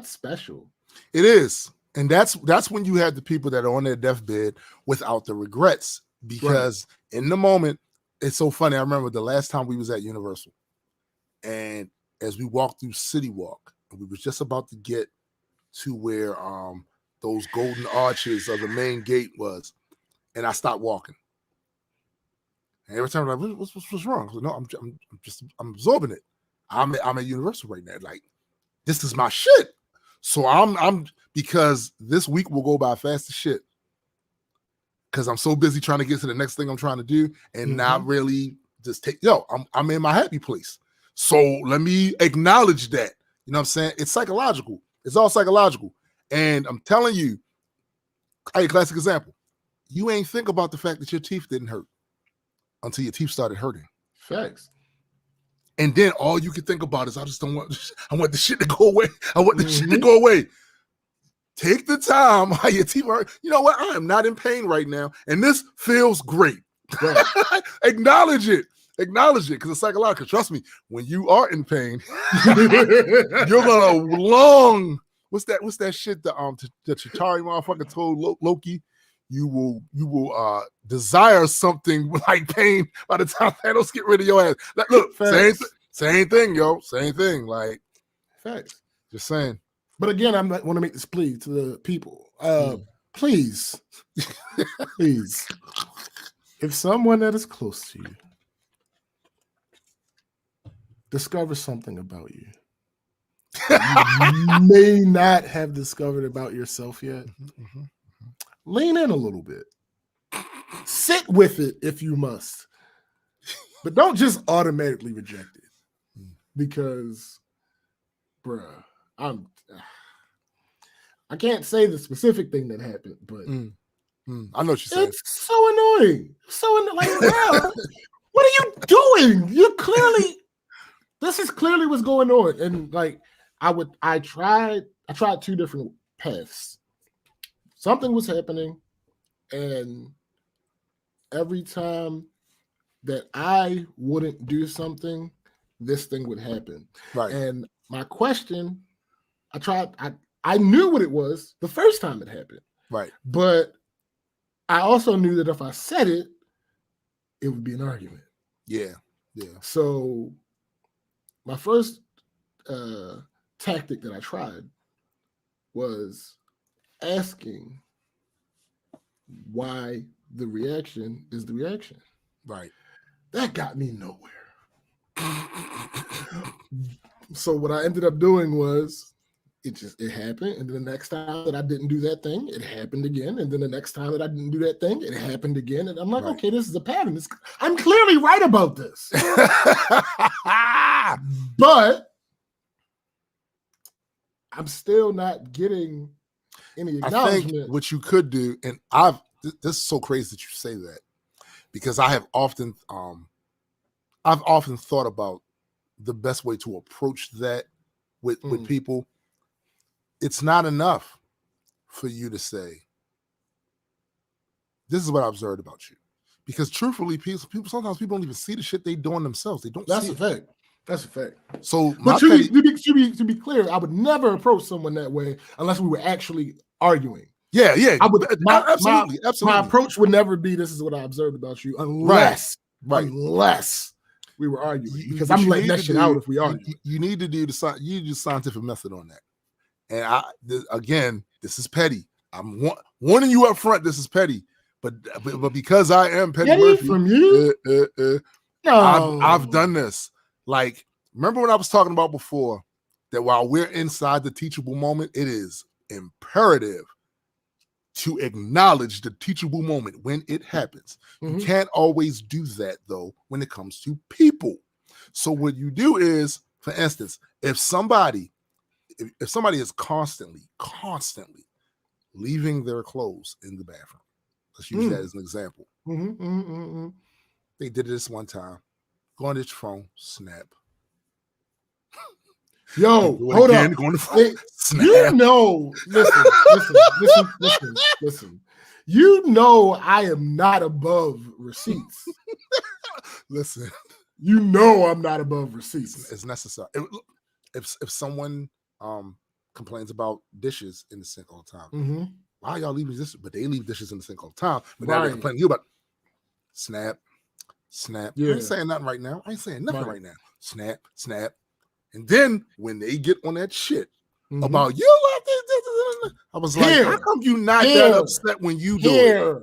special. It is. And that's when you have the people that are on their deathbed without the regrets. Because in the moment, it's so funny. I remember the last time we was at Universal, and as we walked through City Walk, and we was just about to get to where those golden arches of the main gate was, and I stopped walking. And every time I'm like, what's wrong? I was like, no, I'm absorbing it. I'm at Universal right now. Like, this is my shit. So I'm because this week will go by fast as shit. Because I'm so busy trying to get to the next thing I'm trying to do, and not really just I'm in my happy place. So let me acknowledge that. You know what I'm saying? It's psychological. It's all psychological. And I'm telling you, a classic example. You ain't think about the fact that your teeth didn't hurt until your teeth started hurting. Facts. And then all you can think about is, I want the shit to go away. I want the shit to go away. Take the time while your teeth are, you know what? I am not in pain right now, and this feels great. Right. Acknowledge it, because it's psychological. Trust me, when you are in pain, you're gonna long. What's that shit that Chitauri motherfucker told Loki? You will desire something like pain by the time Thanos get rid of your ass. Like, look, same thing, yo, same thing. Like, facts. Just saying. But again, I want to make this plea to the people. Please, please, if someone that is close to you discovers something about you you may not have discovered about yourself yet, lean in a little bit. Sit with it if you must. But don't just automatically reject it. Because, bruh, I can't say the specific thing that happened, but I know what you're saying. It's so annoying. Like, bro, what are you doing? This is clearly what's going on. And like, I tried 2 different paths. Something was happening, and every time that I wouldn't do something, this thing would happen. Right. And my question, I knew what it was the first time it happened. Right. But I also knew that if I said it, it would be an argument. Yeah. Yeah. So my first tactic that I tried was asking why the reaction is the reaction. Right. That got me nowhere. So what I ended up doing was it happened, and then the next time that I didn't do that thing, it happened again, and then the next time that I didn't do that thing, it happened again, and I'm like, okay, this is a pattern. I'm clearly right about this. But I'm still not getting any acknowledgement. I think what you could do, and this is so crazy that you say that, because I've often thought about the best way to approach that with people. It's not enough for you to say, this is what I observed about you. Because truthfully, people sometimes people don't even see the shit they doing themselves. They don't That's see a fact. That's a fact. So, but to be clear, I would never approach someone that way unless we were actually arguing. Yeah. I would absolutely. My approach would never be, this is what I observed about you, unless we were arguing. Because I'm letting that shit out if we argue. You need to do the scientific method on that. And again, this is petty. I'm warning you up front. This is petty, but because I am petty Murphy, from you, no. I've done this. Like, remember when I was talking about before that while we're inside the teachable moment, it is imperative to acknowledge the teachable moment when it happens. Mm-hmm. You can't always do that though when it comes to people. So what you do is, for instance, if somebody is constantly leaving their clothes in the bathroom, let's use that as an example. They did this one time. Go on your phone, snap. Yo, hold on. You know, listen. You know I am not above receipts. Listen. You know I'm not above receipts. It's necessary. If someone complains about dishes in the sink all the time, why y'all leaving dishes? But they leave dishes in the sink all the time. But now they're complaining to you about snap. Yeah. I ain't saying nothing right now. Right now. Snap. And then when they get on that shit about you left this, I was like, how come you not that upset when you do it?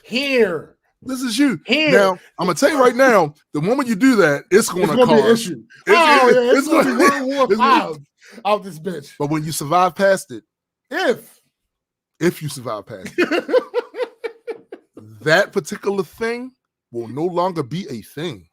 Here. This is you. Now, I'm going to tell you right now, the moment you do that, it's going to cause be an issue. It's going to be World War V out this bitch. But when you survive past it, if you survive past it, that particular thing will no longer be a thing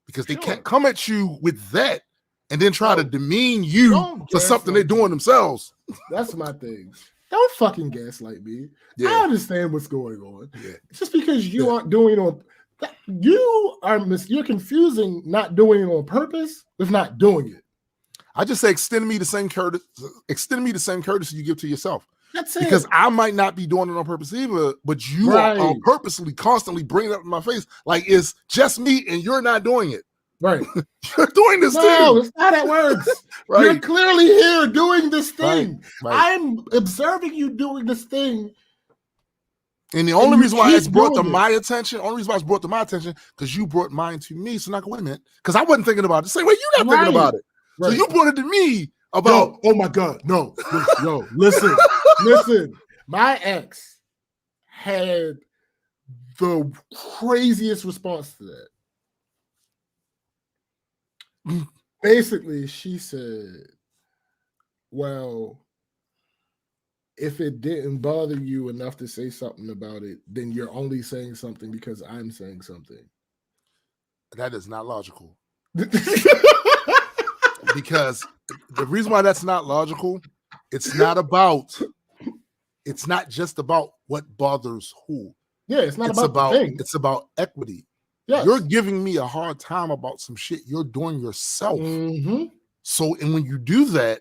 because they can't come at you with that and then try to demean you for something they're doing themselves. That's my thing. Don't fucking gaslight me. Yeah. I understand what's going on. Yeah. Just because you aren't doing it on, you're confusing not doing it on purpose with not doing it. I just say extend me the same courtesy you give to yourself. That's it. Because I might not be doing it on purpose either, but you are purposely constantly bringing it up in my face like it's just me and you're not doing it. Right. You're doing this thing. No, it's not how it works. You're clearly here doing this thing. I'm observing you doing this thing. And the only reason why it's brought to my attention, because you brought mine to me. So now, wait a minute, because I wasn't thinking about it. Say, wait, you're not thinking about it. So you brought it to me about. Oh my God, no, yo, listen. My ex had the craziest response to that. Basically, she said, well, if it didn't bother you enough to say something about it, then you're only saying something because I'm saying something. That is not logical. Because the reason why that's not logical, it's not just about what bothers who. Yeah, it's not about the thing. It's about equity. Yes. You're giving me a hard time about some shit you're doing yourself. So, and when you do that,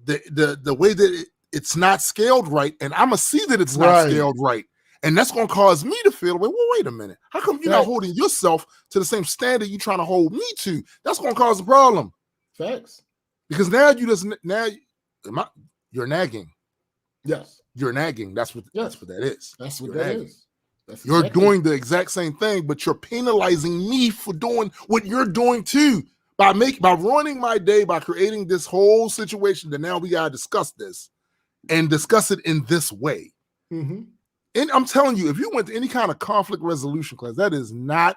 the way that it's not scaled right, and I'm gonna see that it's not scaled right, and that's gonna cause me to feel, well, wait a minute, how come you're not holding yourself to the same standard you're trying to hold me to? That's gonna cause a problem. Facts. Because now you're nagging. Yes, you're nagging. That's what that is. That's what that is. You're doing the exact same thing, but you're penalizing me for doing what you're doing too by ruining my day, by creating this whole situation that now we gotta discuss this and discuss it in this way. And I'm telling you, if you went to any kind of conflict resolution class, that is not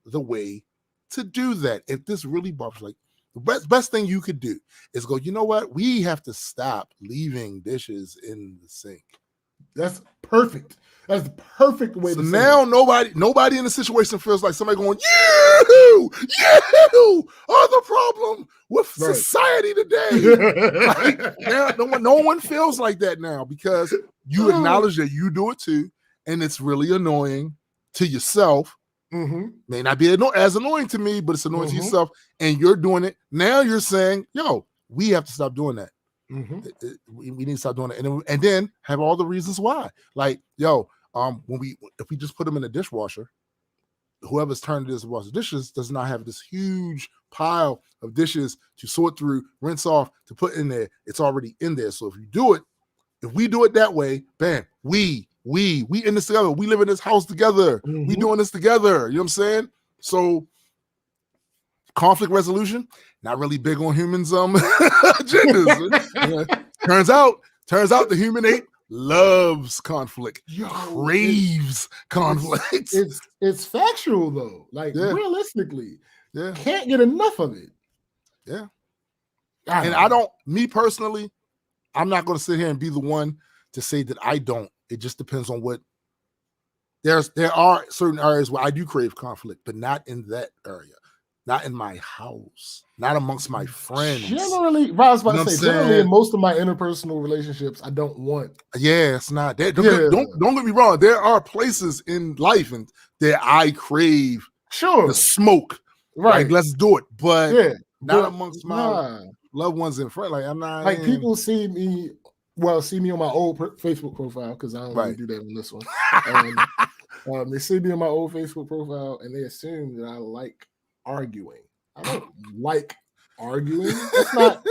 the way to do that. If this really bothers, like the best thing you could do is go, you know what? We have to stop leaving dishes in the sink. That's perfect. That's the perfect way to say now it. Nobody in the situation feels like somebody going, you are the problem with society today. Like, now, no one feels like that now because you acknowledge that you do it too, and it's really annoying to yourself. May not be as annoying to me, but it's annoying to yourself, and you're doing it. Now you're saying, yo, we have to stop doing that. We need to stop doing it, and then have all the reasons why. Like, yo, if we just put them in the dishwasher, whoever's turn it is to wash the dishes does not have this huge pile of dishes to sort through, rinse off, to put in there. It's already in there. So if we do it that way, bam, we in this together. We live in this house together. We doing this together. You know what I'm saying? So conflict resolution, not really big on humans' agendas. Turns out the human ape loves conflict, craves conflict. It's factual though. Like realistically, can't get enough of it. Yeah. I don't, me personally, I'm not going to sit here and be the one to say that I don't. It just depends on what. There are certain areas where I do crave conflict, but not in that area. Not in my house, not amongst my friends. Generally, I was about to say, generally in most of my interpersonal relationships, I don't want. Yeah, it's not that. Don't get me wrong. There are places in life and that I crave the smoke. Right. Like, let's do it. But not amongst my loved ones and friends. Like, I'm not. Like, people see me on my old Facebook profile, because I don't really do that on this one. They see me on my old Facebook profile and they assume that I like arguing. I don't like arguing. That's not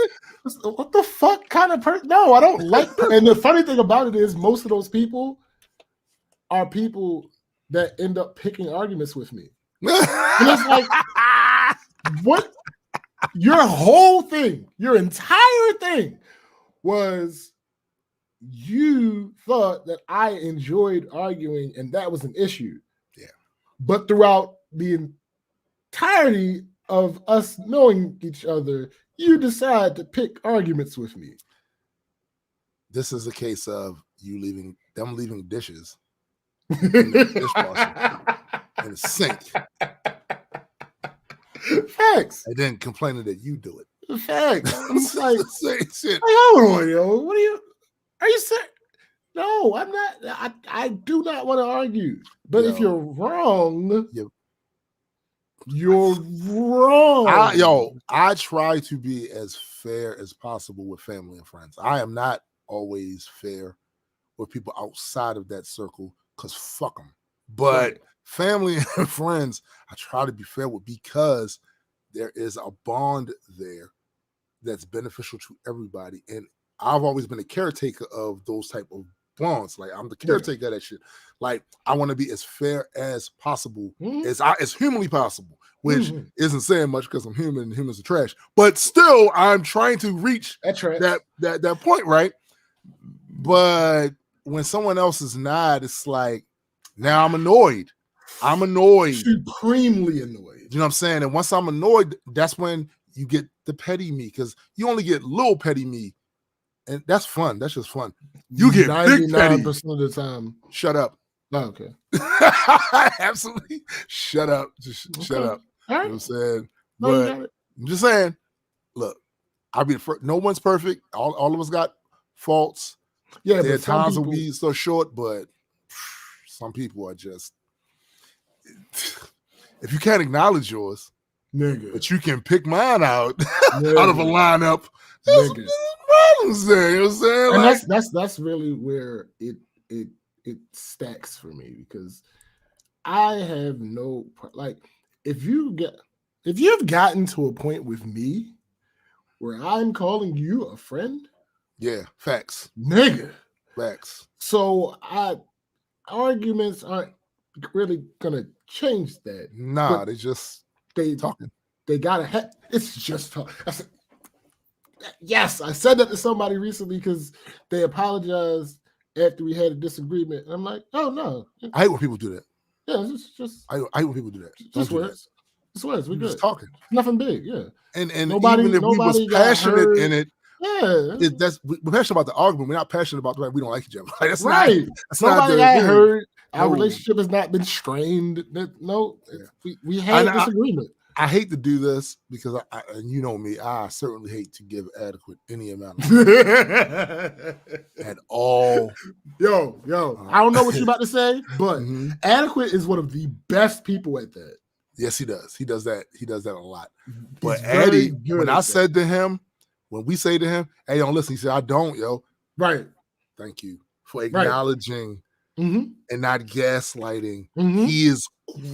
what the fuck kind of person. No, I don't like. And the funny thing about it is, most of those people are people that end up picking arguments with me. And it's like, what? Your whole thing, your entire thing was you thought that I enjoyed arguing and that was an issue. Yeah. But throughout the entirety of us knowing each other, you decide to pick arguments with me. This is a case of leaving dishes in the dishwasher in the sink. Facts. And then complaining that you do it. Facts. It's like, shit. Like, hold on, yo. Are you serious? No, I'm not. I do not want to argue. But if you're wrong, you're wrong. I try to be as fair as possible with family and friends. I am not always fair with people outside of that circle, because fuck them. But family and friends, I try to be fair with, because there is a bond there that's beneficial to everybody. And I've always been a caretaker of those type of bonds. Like, I'm the caretaker of that shit. Like, I want to be as fair as possible, as humanly possible, which isn't saying much because I'm human and humans are trash. But still, I'm trying to reach that point, right? But when someone else is not, it's like, now I'm annoyed. Supremely annoyed. You know what I'm saying? And once I'm annoyed, that's when you get the petty me, because you only get little petty me. And that's fun. That's just fun. You get 99% of the time. Shut up. Oh, okay. Absolutely. Shut up. Just shut up. All right. You know what I'm saying? No, but I'm just saying, look, I'll be the first. No one's perfect. All of us got faults. Yeah, there are times when we so short, but some people are just, if you can't acknowledge yours, nigga, but you can pick mine out out of a lineup, nigga. Problems there, you know what I'm saying? And like, that's really where it stacks for me, because I have no, like, if you've gotten to a point with me where I'm calling you a friend, yeah, facts, nigga, facts. So arguments aren't really gonna change that. Nah, they talking. They gotta it's just talk. Yes, I said that to somebody recently because they apologized after we had a disagreement. And I'm like, oh no. I hate when people do that. Yeah, it's just I hate when people do that. Just words. Just words. We're good. Just talking. Nothing big, yeah. And even if we was passionate in it, we're passionate about the argument. We're not passionate about the fact we don't like each other. Like, that's right. That's nobody got hurt. Our relationship has not been strained. We had a disagreement. I hate to do this because and you know me, I certainly hate to give adequate any amount of at all. Yo, I don't know what you're about to say, but Adequate is one of the best people at that. Yes, he does. He does that. He does that a lot. But Eddie, when I said to him, when we say to him, hey, don't listen, he said, I don't, yo. Right. Thank you for acknowledging Mhm. and not gaslighting. Mhm. He is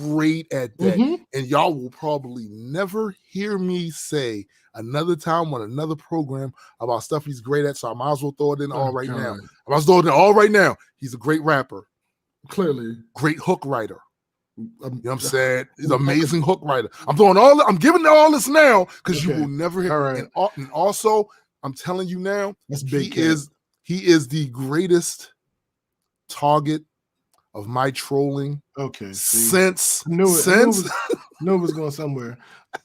great at that. Mhm. And y'all will probably never hear me say another time on another program about stuff he's great at. So I might as well throw it in all right now. I might as well throw it in all right now. He's a great rapper. Clearly. Great hook writer. You know what I'm saying? He's an amazing hook writer. I'm giving all this now because you will never hear. Right. And also, I'm telling you now, That's he is the greatest target of my trolling. Okay. Since knew it was going somewhere.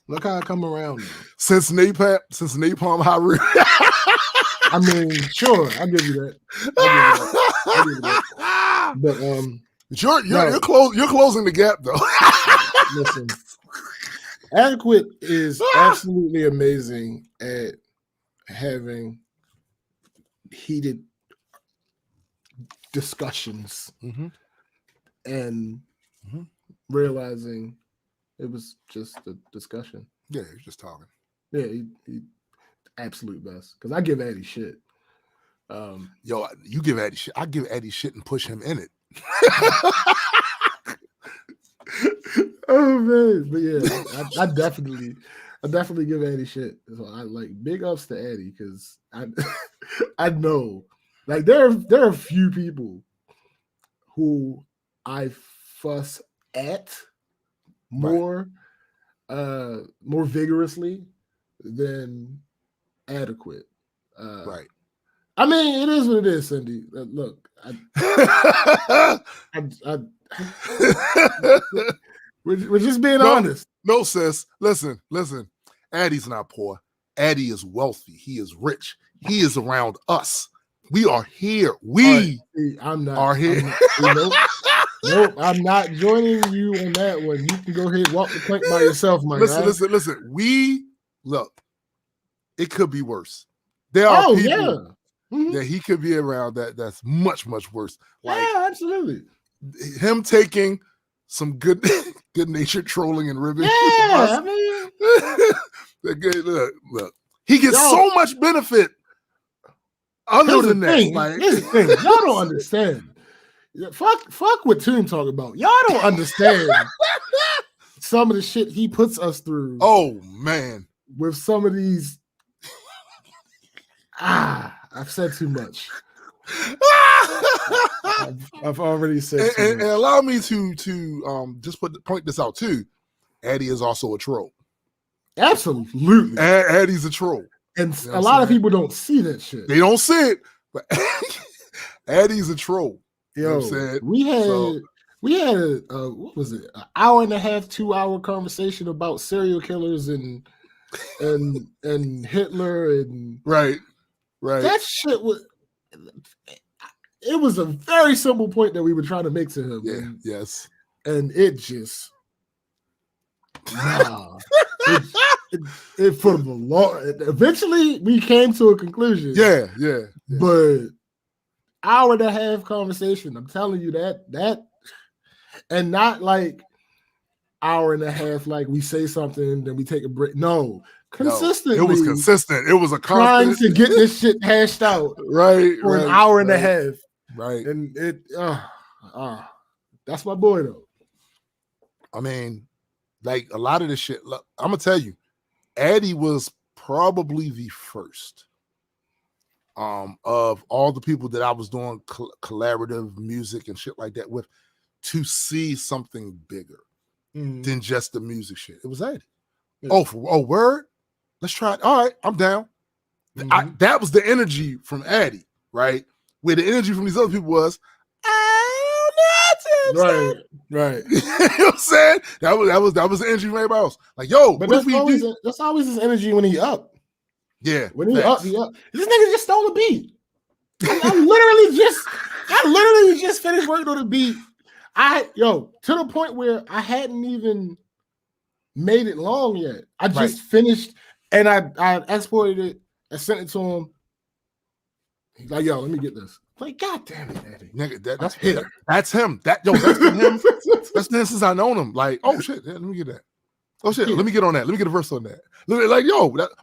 Look how I come around now. Since Napalm High Root. I mean, sure, I'll give you that. I'll give you that. But you're closing the gap though. Listen, Adequate is absolutely amazing at having heated discussions and realizing it was just a discussion. Yeah, he's just talking. Yeah, he absolute best. Because I give Addy shit. Yo, you give Addy shit. I give Addy shit and push him in it. Oh man, but yeah, I definitely give Addy shit. So I like big ups to Addy because I know like there are a few people who I fuss at more vigorously than Adequate. Right. I mean, it is what it is, Cindy. Look, we're just being honest. No, sis. Listen. Addy's not poor. Addy is wealthy. He is rich. He is around us. We are here. I'm not. Are here. Nope, I'm not joining you on that one. You can go ahead and walk the plank by yourself, my guy. Listen. It could be worse. There are people that he could be around that's much, much worse. Like, yeah, absolutely. Him taking some good natured trolling and ribbing. Yeah, I mean, look. He gets so much benefit. Other than that, here's the thing. Y'all don't understand. Fuck what Toon talking about. Y'all don't understand some of the shit he puts us through. Oh man, with some of these. I've said too much. I've already said too much. And allow me to just point this out too. Addy is also a troll. Absolutely. Addy's a troll. And a lot of people don't see that shit. They don't see it, but Addy's a troll. Yo, you know what I'm saying? We had a what was it? An hour and a half, 2 hour conversation about serial killers and Hitler and right. That shit was. It was a very simple point that we were trying to make to him. Yeah. Yes. And it just. It for the long. Eventually, we came to a conclusion. Yeah. But hour and a half conversation. I'm telling you that, and not like hour and a half. Like we say something, then we take a break. No, consistently. It was consistent. It was a trying to get this shit hashed out. Right. For an hour and a half. Right. And it. That's my boy though. I mean, like a lot of this shit. Look, I'm gonna tell you, Addy was probably the first of all the people that I was doing collaborative music and shit like that with to see something bigger than just the music shit. It was Addy. Yeah. Word? Let's try it. All right, I'm down. That was the energy from Addy, right? Where the energy from these other people was, right. You know what I'm saying? That was the energy from everybody else. Like, yo, but that's always his energy when he up. Yeah. When he up. This nigga just stole a beat. I literally just finished working on the beat. To the point where I hadn't even made it long yet. I just finished and I exported it and sent it to him. He's like, yo, let me get this. I'm like, God damn it, Addy. Nigga, that's him. That's been him. That's been since I known him. Like, oh shit, let me get that. Oh shit, let me get on that. Let me get a verse on that. Like,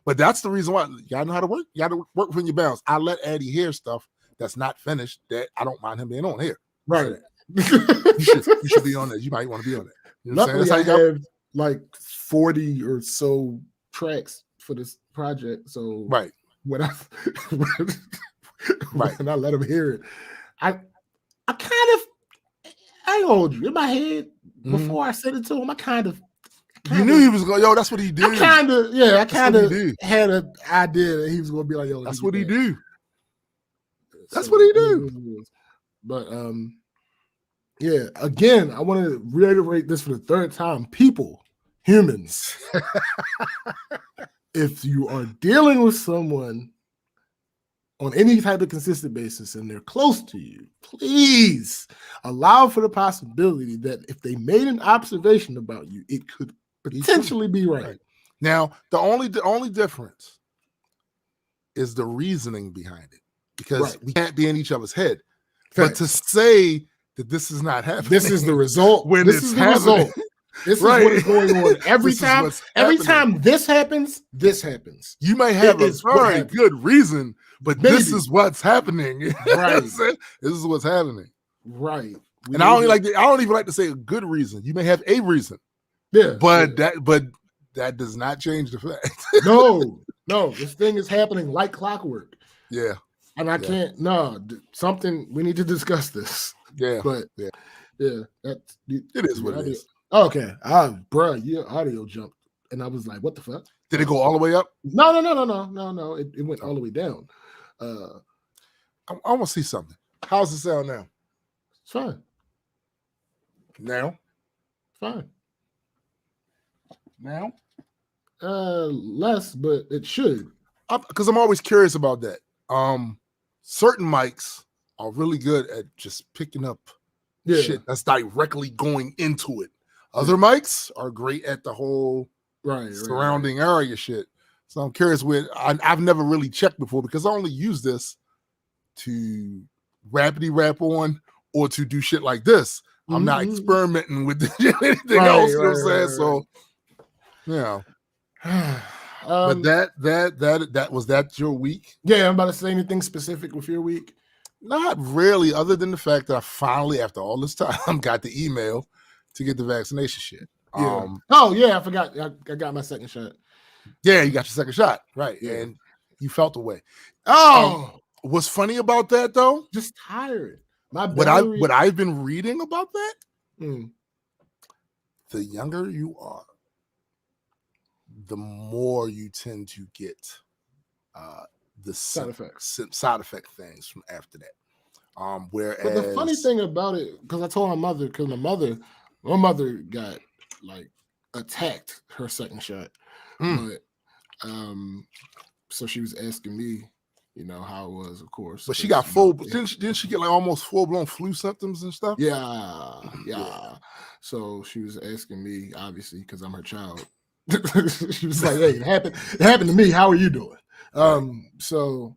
but that's the reason why y'all know how to work. You got to work within your bounds. I let Addy hear stuff that's not finished that I don't mind him being on here. Right. You should be on that. You might want to be on that. You know what I'm Luckily, saying? I That's how you have like 40 or so tracks for this project. So right. when I Right. when I let him hear it, I kind of I hold you in my head before I said it to him. I kind of You knew he was going, yo, that's what he do. I kind of do. had an idea that he was going to be like, yo, That's what he do. That's So, what he do. But yeah, again, I want to reiterate this for the third time. People, humans, if you are dealing with someone on any type of consistent basis and they're close to you, please allow for the possibility that if they made an observation about you, it could potentially be right. Now, the only difference is the reasoning behind it, because we can't be in each other's head. But to say that this is not happening, this is the result. When this it's is the happening. result. This is what is going on every time. Every time this happens, this happens. You may have a very good reason, but this is what's happening. Right. This is what's happening. Right. And I don't even like to say a good reason. You may have a reason. Yeah. But that does not change the fact. No, this thing is happening like clockwork. Yeah. And I can't, something, we need to discuss this. Yeah. But it is what it is. Okay. Bro, your audio jumped. And I was like, what the fuck? Did it go all the way up? No. It went all the way down. I want to see something. How's the sound now? It's fine. Now? Fine. Now? Less, but it should. Because I'm always curious about that. Certain mics are really good at just picking up shit that's directly going into it. Other mics are great at the whole surrounding area shit. So I'm curious I've never really checked before, because I only use this to rapidy rap on or to do shit like this. I'm not experimenting with anything else. You know what I'm saying? So, yeah. But that was that your week? Yeah, I'm about to say anything specific with your week. Not really, other than the fact that I finally, after all this time, got the email to get the vaccination shit. Yeah. I forgot. I got my second shot. Yeah, you got your second shot, right? Yeah. And you felt the way. What's funny about that though? Just tired. What I've been reading about that? The younger you are, the more you tend to get the side effect things from after that. Whereas, but the funny thing about it, because I told my mother, because my mother got like attacked her second shot, but so she was asking me, how it was, of course. But she got full. Didn't she get like almost full-blown flu symptoms and stuff? Yeah. So she was asking me, obviously, because I'm her child. She was like, "Hey, it happened to me. How are you doing?" So,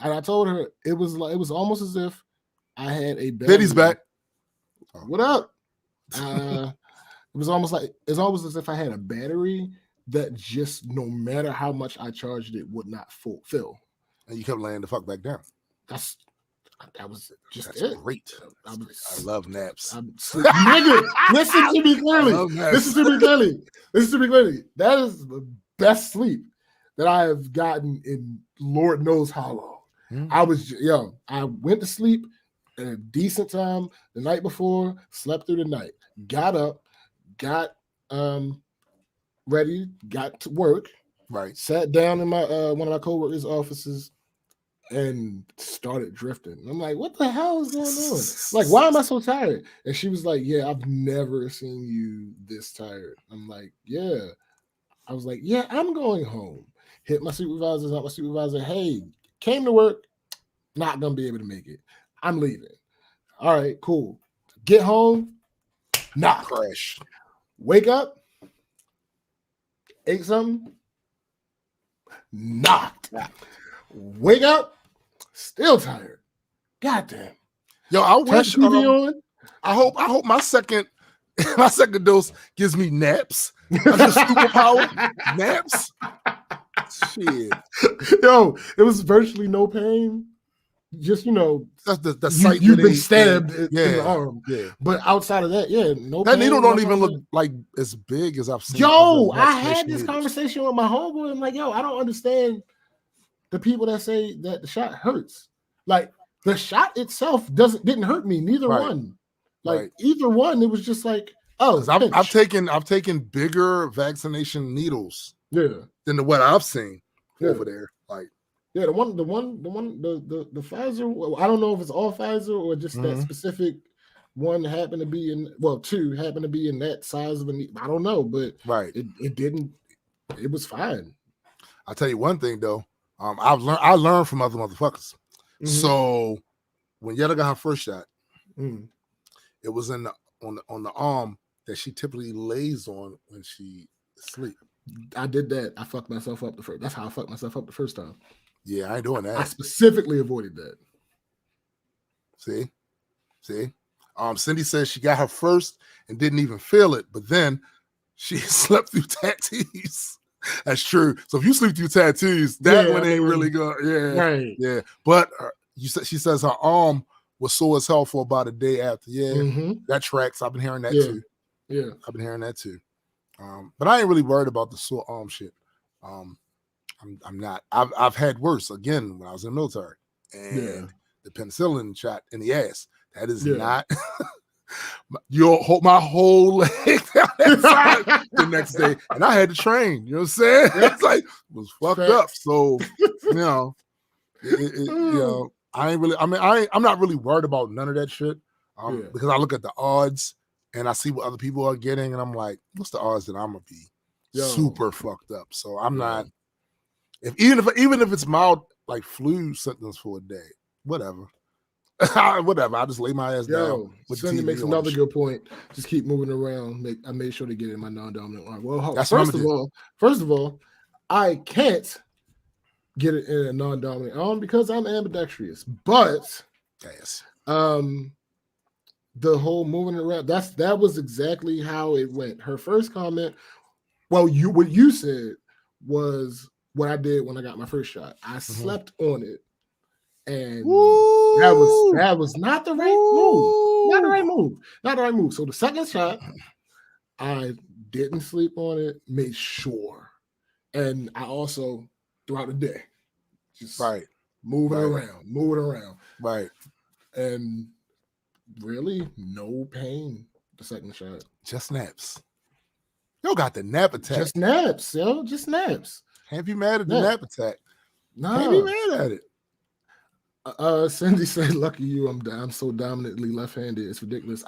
and I told her it was almost as if I had a battery. Biddy's back. What up? It was almost as if I had a battery that just, no matter how much I charged it, would not fulfill. And you kept laying the fuck back down. That was just That's it. Great. I love naps. Nigga, listen to me clearly. Listen to me clearly. That is the best sleep that I have gotten in Lord knows how long. I went to sleep at a decent time the night before, slept through the night, got up, got ready, got to work, sat down in my one of my coworkers' offices, and started drifting. I'm like, what the hell is going on? Like, why am I so tired? And she was like, yeah, I've never seen you this tired. I'm like, yeah. I was like, yeah, I'm going home. Hit my supervisor, not my supervisor. Hey, came to work, not gonna be able to make it. I'm leaving. All right, cool. Get home, not crash. Wake up, ate something, knocked. Wake up, still tired. Goddamn. Yo, I wish TV on. I hope my second dose gives me naps. That's a superpower. Naps. Shit. Yo, it was virtually no pain. just That's the you, site you've where been they stabbed in the yeah, arm. yeah. But outside of that, no That pain, needle don't even look nothing. like as big as I've seen other Yo, I had vaccination this needles. conversation with my homeboy. I'm like, yo, I don't understand the people that say that the shot hurts. Like the shot itself didn't hurt me. Neither Right, one. Like right. either one, it was just like, oh, Because I've pinch. taken bigger vaccination needles Yeah, than what I've seen yeah, over there. Like, yeah. The Pfizer. Well, I don't know if it's all Pfizer or just that specific one happened to be in. Well, two happened to be in that size of a needle. I don't know, but right. it didn't. It was fine. I'll tell you one thing though. I learned from other motherfuckers. So when Yetta got her first shot, it was on the arm that she typically lays on when she sleep. I did that. I fucked myself up the first. That's how I fucked myself up the first time. Yeah, I ain't doing that. I specifically avoided that. See. Cindy says she got her first and didn't even feel it, but then she slept through tattoos. That's true. So if you sleep through tattoos, that one ain't really good. Yeah, right. Yeah. But she says her arm was sore as hell for about a day after. Yeah, that tracks. I've been hearing that too. Yeah, I've been hearing that too. But I ain't really worried about the sore arm shit. I'm not. I've had worse again when I was in the military, and the penicillin shot in the ass. That is not. You'll hold my whole leg down that side the next day, and I had to train. You know what I'm saying? It's like it was fucked up. So I ain't really. I mean, I'm not really worried about none of that shit. Because I look at the odds and I see what other people are getting, and I'm like, what's the odds that I'm gonna be super fucked up? So I'm not. Even if it's mild like flu symptoms for a day, whatever. Whatever. I just lay my ass down. Cindy makes another good point. Just keep moving around. I made sure to get in my non-dominant arm. Well, first of all, I can't get it in a non-dominant arm because I'm ambidextrous. But the whole moving around, that was exactly how it went. Her first comment, what you said was what I did when I got my first shot. I slept on it. And that was not the right move. Not the right move. So the second shot, I didn't sleep on it, made sure. And I also throughout the day, just moving around. Right. And really no pain the second shot. Just naps. Yo got the nap attack. Just naps, yo. Just naps. Can't be mad at the nap attack. No. Can't be mad at it. Cindy said, "Lucky you, I'm so dominantly left-handed. It's ridiculous.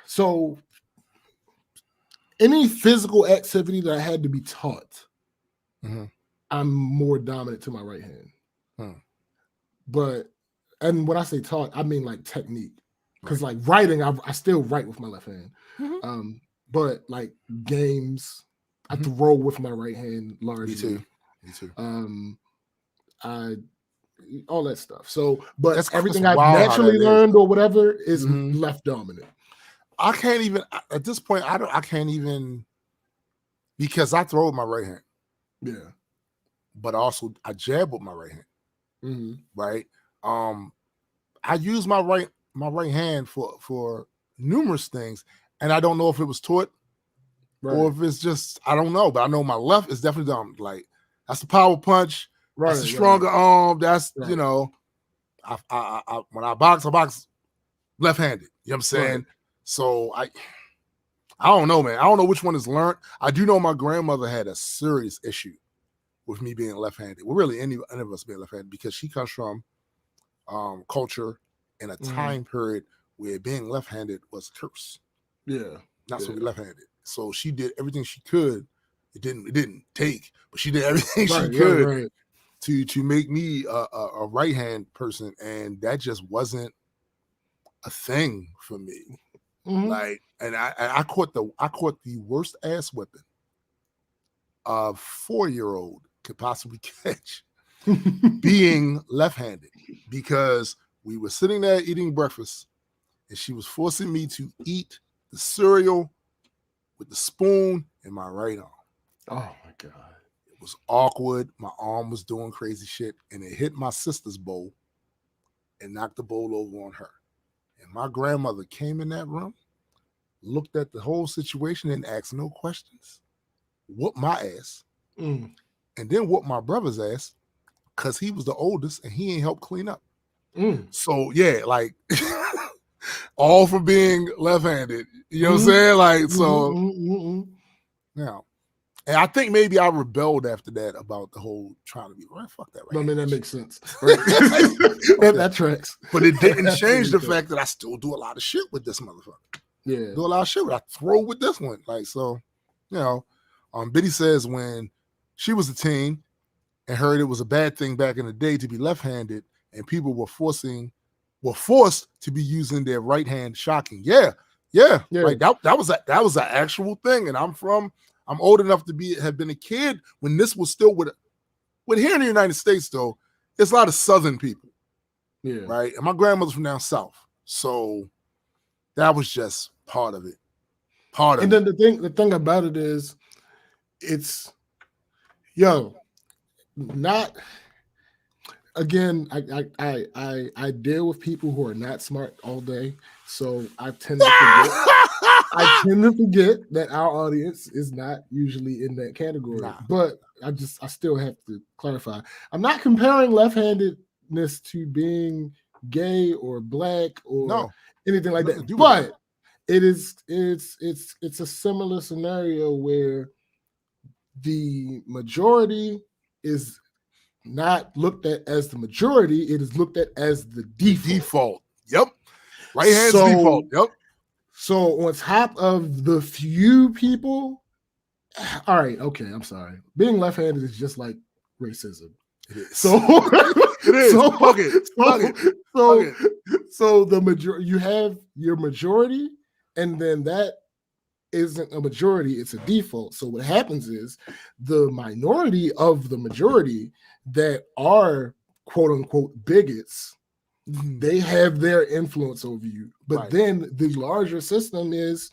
So any physical activity that I had to be taught, I'm more dominant to my right hand. But and when I say taught, I mean like technique. Because like writing, I still write with my left hand. But like games, I throw with my right hand largely. Me too. All that stuff. So, but that's everything I've naturally learned or whatever is left dominant. I can't even at this point. I can't even because I throw with my right hand. Yeah, but also I jab with my right hand. Right. I use my right hand for numerous things, and I don't know if it was taught or if it's just I don't know. But I know my left is definitely dominant. Like that's the power punch. That's a stronger arm. That's you know, I when I box left-handed. You know what I'm saying? So I don't know, man. I don't know which one is learned. I do know my grandmother had a serious issue with me being left-handed. Well, really, any of us being left-handed because she comes from culture in a time period where being left-handed was a curse. Yeah, not so left-handed. So she did everything she could. It didn't take, but she did everything she could. To make me a right hand person, and that just wasn't a thing for me. Like, and I caught the worst ass whipping a 4-year-old could possibly catch being left-handed because we were sitting there eating breakfast, and she was forcing me to eat the cereal with the spoon in my right arm. Oh my God. was awkward. My arm was doing crazy shit, and it hit my sister's bowl and knocked the bowl over on her. And my grandmother came in that room, looked at the whole situation and asked no questions, whooped my ass, and then whooped my brother's ass because he was the oldest and he ain't helped clean up. So yeah, like all for being left-handed. You know what I'm saying? Like, so now. And I think maybe I rebelled after that about the whole trying to be right. Fuck that, right? I mean, that makes sense. Right? that tracks. But it didn't change the fact that I still do a lot of shit with this motherfucker. Yeah. Do a lot of shit with. I throw with this one. Like, so, you know, Biddy says when she was a teen and heard it was a bad thing back in the day to be left-handed and people were forced to be using their right hand. Shocking. Yeah. Like that was an actual thing. And I'm old enough to have been a kid when this was still with here in the United States, though, it's a lot of Southern people. Yeah. Right. And my grandmother's from down south. So that was just part of it. And then the thing about it is not again, I deal with people who are not smart all day. So I tend to forget that our audience is not usually in that category. Nah. But I still have to clarify. I'm not comparing left-handedness to being gay or black or anything like that. But it's a similar scenario where the majority is not looked at as the majority, it is looked at as the default. Yep. Right hand's default. Yep. So on top of the few people, all right, okay, I'm sorry. Being left-handed is just like racism. It is. So it is. So the majority, you have your majority, and then that isn't a majority, it's a default. So what happens is the minority of the majority that are quote unquote bigots, they have their influence over you. But then the larger system is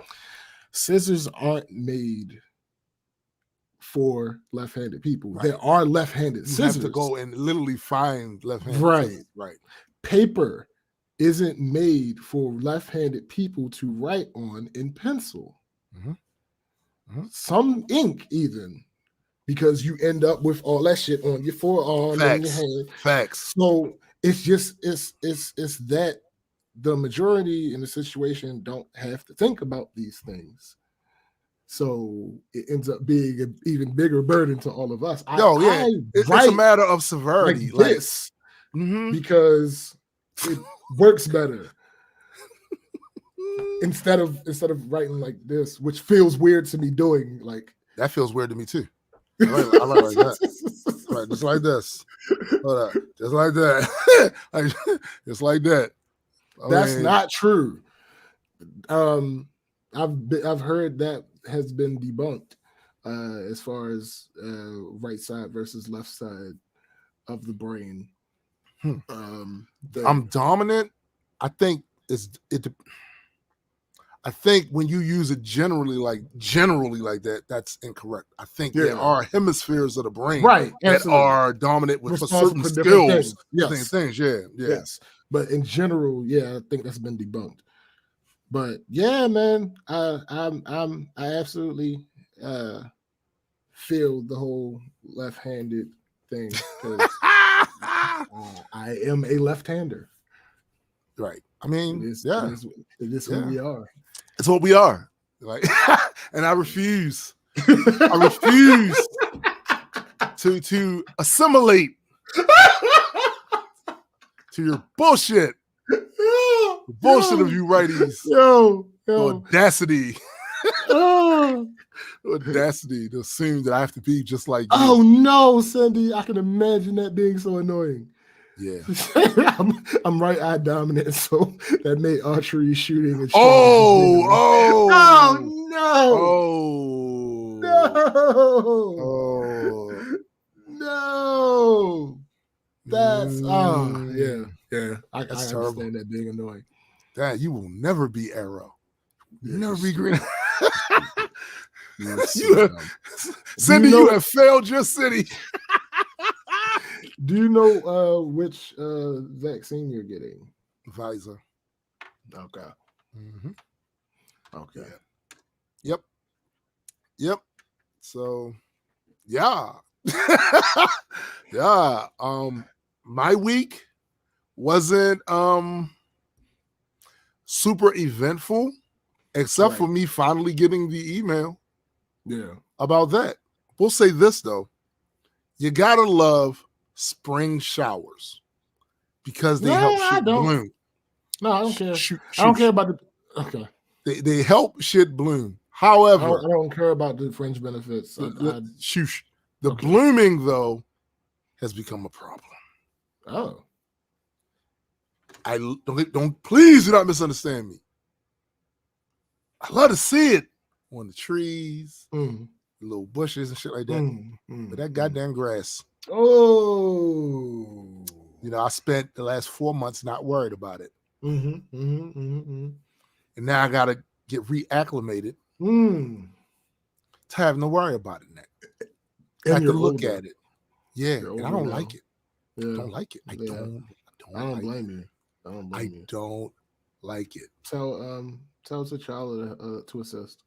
scissors aren't made for left-handed people. There are left-handed scissors. You have to go and literally find left-handed scissors. Right. Paper isn't made for left-handed people to write on in pencil. Some ink even, because you end up with all that shit on your forearm and your hand. Facts. So it's just it's that the majority in the situation don't have to think about these things. So it ends up being an even bigger burden to all of us. It's a matter of severity, like this, because it works better. Instead of writing like this, which feels weird to me doing, like that feels weird to me too. I like that. Right, just like this. Just like that. Just like that. That's not true. I've heard that has been debunked as far as right side versus left side of the brain. I'm dominant. I think I think when you use it generally like that, that's incorrect. I think there are hemispheres of the brain that are dominant with certain skills. Things. Yes. But in general, I think that's been debunked. But yeah, man, I absolutely feel the whole left-handed thing because I am a left-hander. Right. I mean, it is who we are. It's what we are. Like, and I refuse. I refuse to assimilate to your bullshit. The bullshit of you righties. The audacity. Audacity to assume that I have to be just like you. Oh no, Cindy. I can imagine that being so annoying. Yeah. I'm right eye dominant, so that made archery shooting and no. That's I understand that being annoying. That you will never be Arrow. Never be Green. You are so dumb. Cindy, you know, you have failed your city. Do you know which vaccine you're getting? Pfizer. Okay. Mm-hmm. Okay. Yep. So, yeah. Yeah. My week wasn't super eventful, except for me finally getting the email. Yeah. About that. We'll say this though. You gotta love spring showers because they help shit bloom. No, I don't care. I don't care about the. Okay. They help shit bloom. However, I don't care about the fringe benefits. Shush. The blooming though has become a problem. Oh. I don't please do not misunderstand me. I love to see it on the trees, the little bushes and shit like that. But that goddamn grass. Oh. You know, I spent the last 4 months not worried about it. And now I gotta get reacclimated to have no worry about it now. I have to look at it. Yeah, and I don't like it. Yeah. I don't like it. I don't blame you. I don't like it. Tell T'Challa to assist.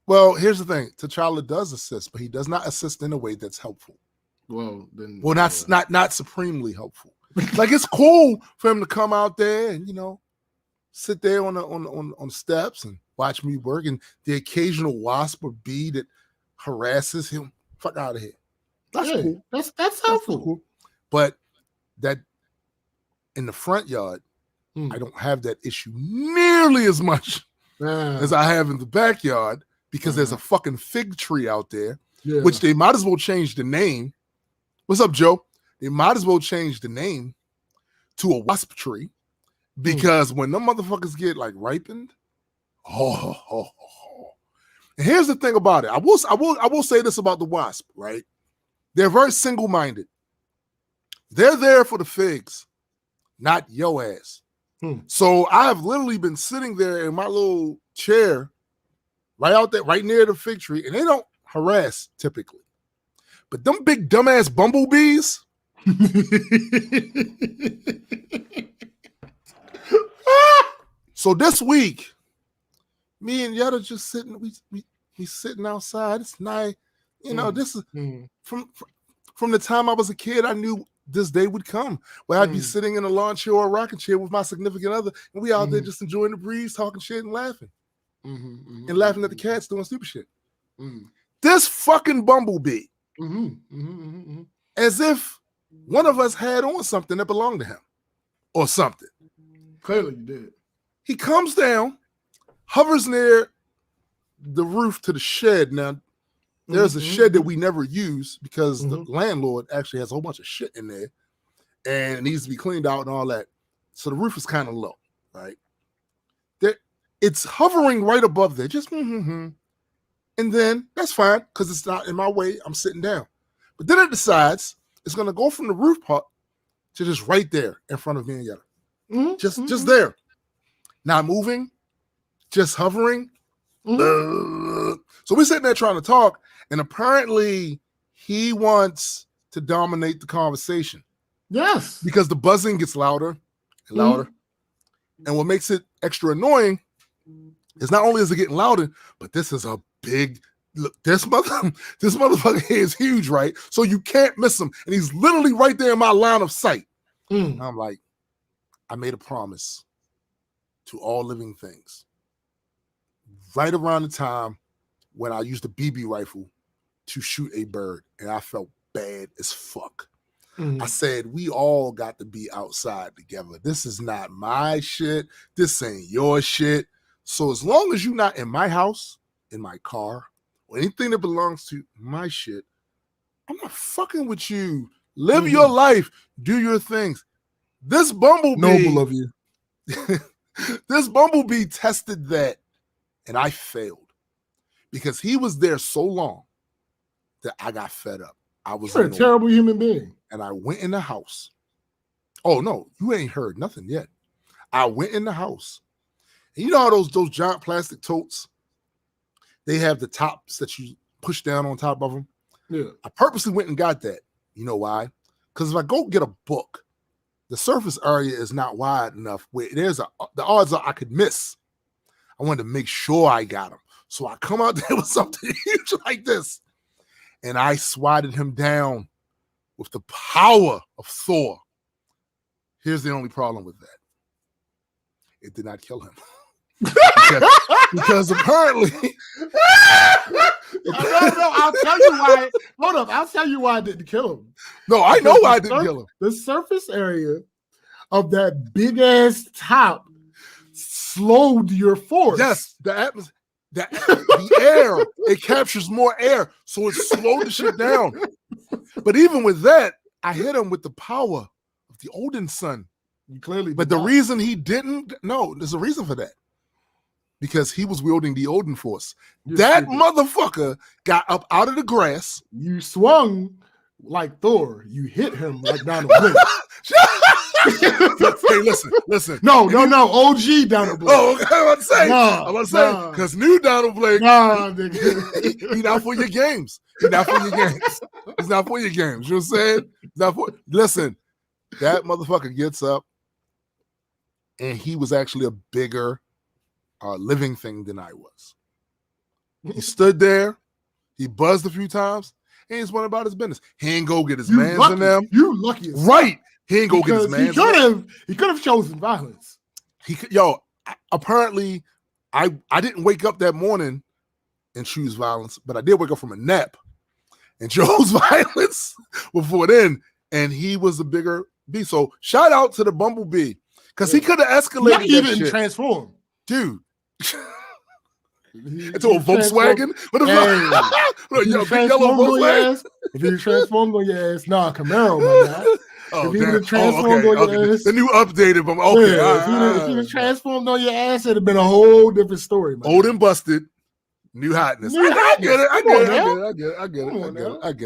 Well, here's the thing. T'Challa does assist, but he does not assist in a way that's helpful. Well, then. Well, not supremely helpful. Like it's cool for him to come out there and sit there on steps and watch me work, and the occasional wasp or bee that harasses him. Fuck out of here. That's cool. That's helpful. Cool. But that in the front yard, I don't have that issue nearly as much as I have in the backyard because there's a fucking fig tree out there, which they might as well change the name. What's up, Joe? They might as well change the name to a wasp tree because when them motherfuckers get like ripened, and here's the thing about it. I will say this about the wasp, right? They're very single-minded. They're there for the figs, not yo ass. So I have literally been sitting there in my little chair right out there, right near the fig tree, and they don't harass typically. But them big dumbass bumblebees. So this week, me and Yetta just sitting, we sitting outside. It's nice. This is from the time I was a kid, I knew this day would come where I'd be sitting in a lawn chair or a rocking chair with my significant other, and we out there just enjoying the breeze, talking shit and laughing. And laughing at the cats doing stupid shit. This fucking bumblebee, as if one of us had on something that belonged to him or something. Clearly you did. He comes down, hovers near the roof to the shed. Now, there's a shed that we never use because the landlord actually has a whole bunch of shit in there and it needs to be cleaned out and all that. So the roof is kind of low, right? It's hovering right above there, just and then that's fine because it's not in my way. I'm sitting down, but then it decides it's gonna go from the roof part to just right there in front of me and Yetta, just there, not moving, just hovering. So we're sitting there trying to talk, and apparently he wants to dominate the conversation. Yes, because the buzzing gets louder and louder, and what makes it extra annoying is not only is it getting louder, but this is a big look. This motherfucker here is huge, right? So you can't miss him, and he's literally right there in my line of sight. I'm like, I made a promise to all living things. Right around the time when I used a BB rifle to shoot a bird, and I felt bad as fuck. I said, we all got to be outside together. This is not my shit. This ain't your shit. So as long as you're not in my house, in my car, or anything that belongs to my shit, I'm not fucking with you. Live your life. Do your things. This bumblebee. Noble of you. This bumblebee tested that, and I failed because he was there so long that I got fed up. You're a terrible human being. And I went in the house. Oh no, you ain't heard nothing yet. I went in the house. And you know how those giant plastic totes they have the tops that you push down on top of them. Yeah. I purposely went and got that. You know why? Because if I go get a book, the surface area is not wide enough where the odds are I could miss. I wanted to make sure I got him. So I come out there with something huge like this, and I swatted him down with the power of Thor. Here's the only problem with that. It did not kill him. because apparently no, I'll tell you why. Hold up, I'll tell you why I didn't kill him. No, I know why I didn't kill him. The surface area of that big ass top slowed your force. Yes, the atmosphere, the air, it captures more air, so it slowed the shit down. But even with that, I hit him with the power of the Odin son. You clearly, but the reason he didn't, there's a reason for that. Because he was wielding the Odin force. That motherfucker got up out of the grass. You swung like Thor. You hit him like Donald Blake. Hey, listen. No. OG Donald Blake. Oh, okay, I'm about to say, because new Donald Blake, he not for your games. He's not for your games. He's not for your games. You know what I'm saying? Listen, that motherfucker gets up, and he was actually a bigger living thing than I was. He stood there, he buzzed a few times, and he's went about his business. He ain't go get his mans in them. You lucky, right? He ain't go get his mans. He could have chosen violence. Apparently, I didn't wake up that morning and choose violence, but I did wake up from a nap and chose violence before then. And he was a bigger beast. So shout out to the Bumblebee because he could have escalated. He didn't transform, dude. Into a Volkswagen? What the fuck? Big yellow Volkswagen? If you transformed on your ass, Camaro, my guy. Oh, if you transformed on your ass, the new updated, but okay. If you transformed on your ass, it'd have been a whole different story. Old and busted, new hotness. I get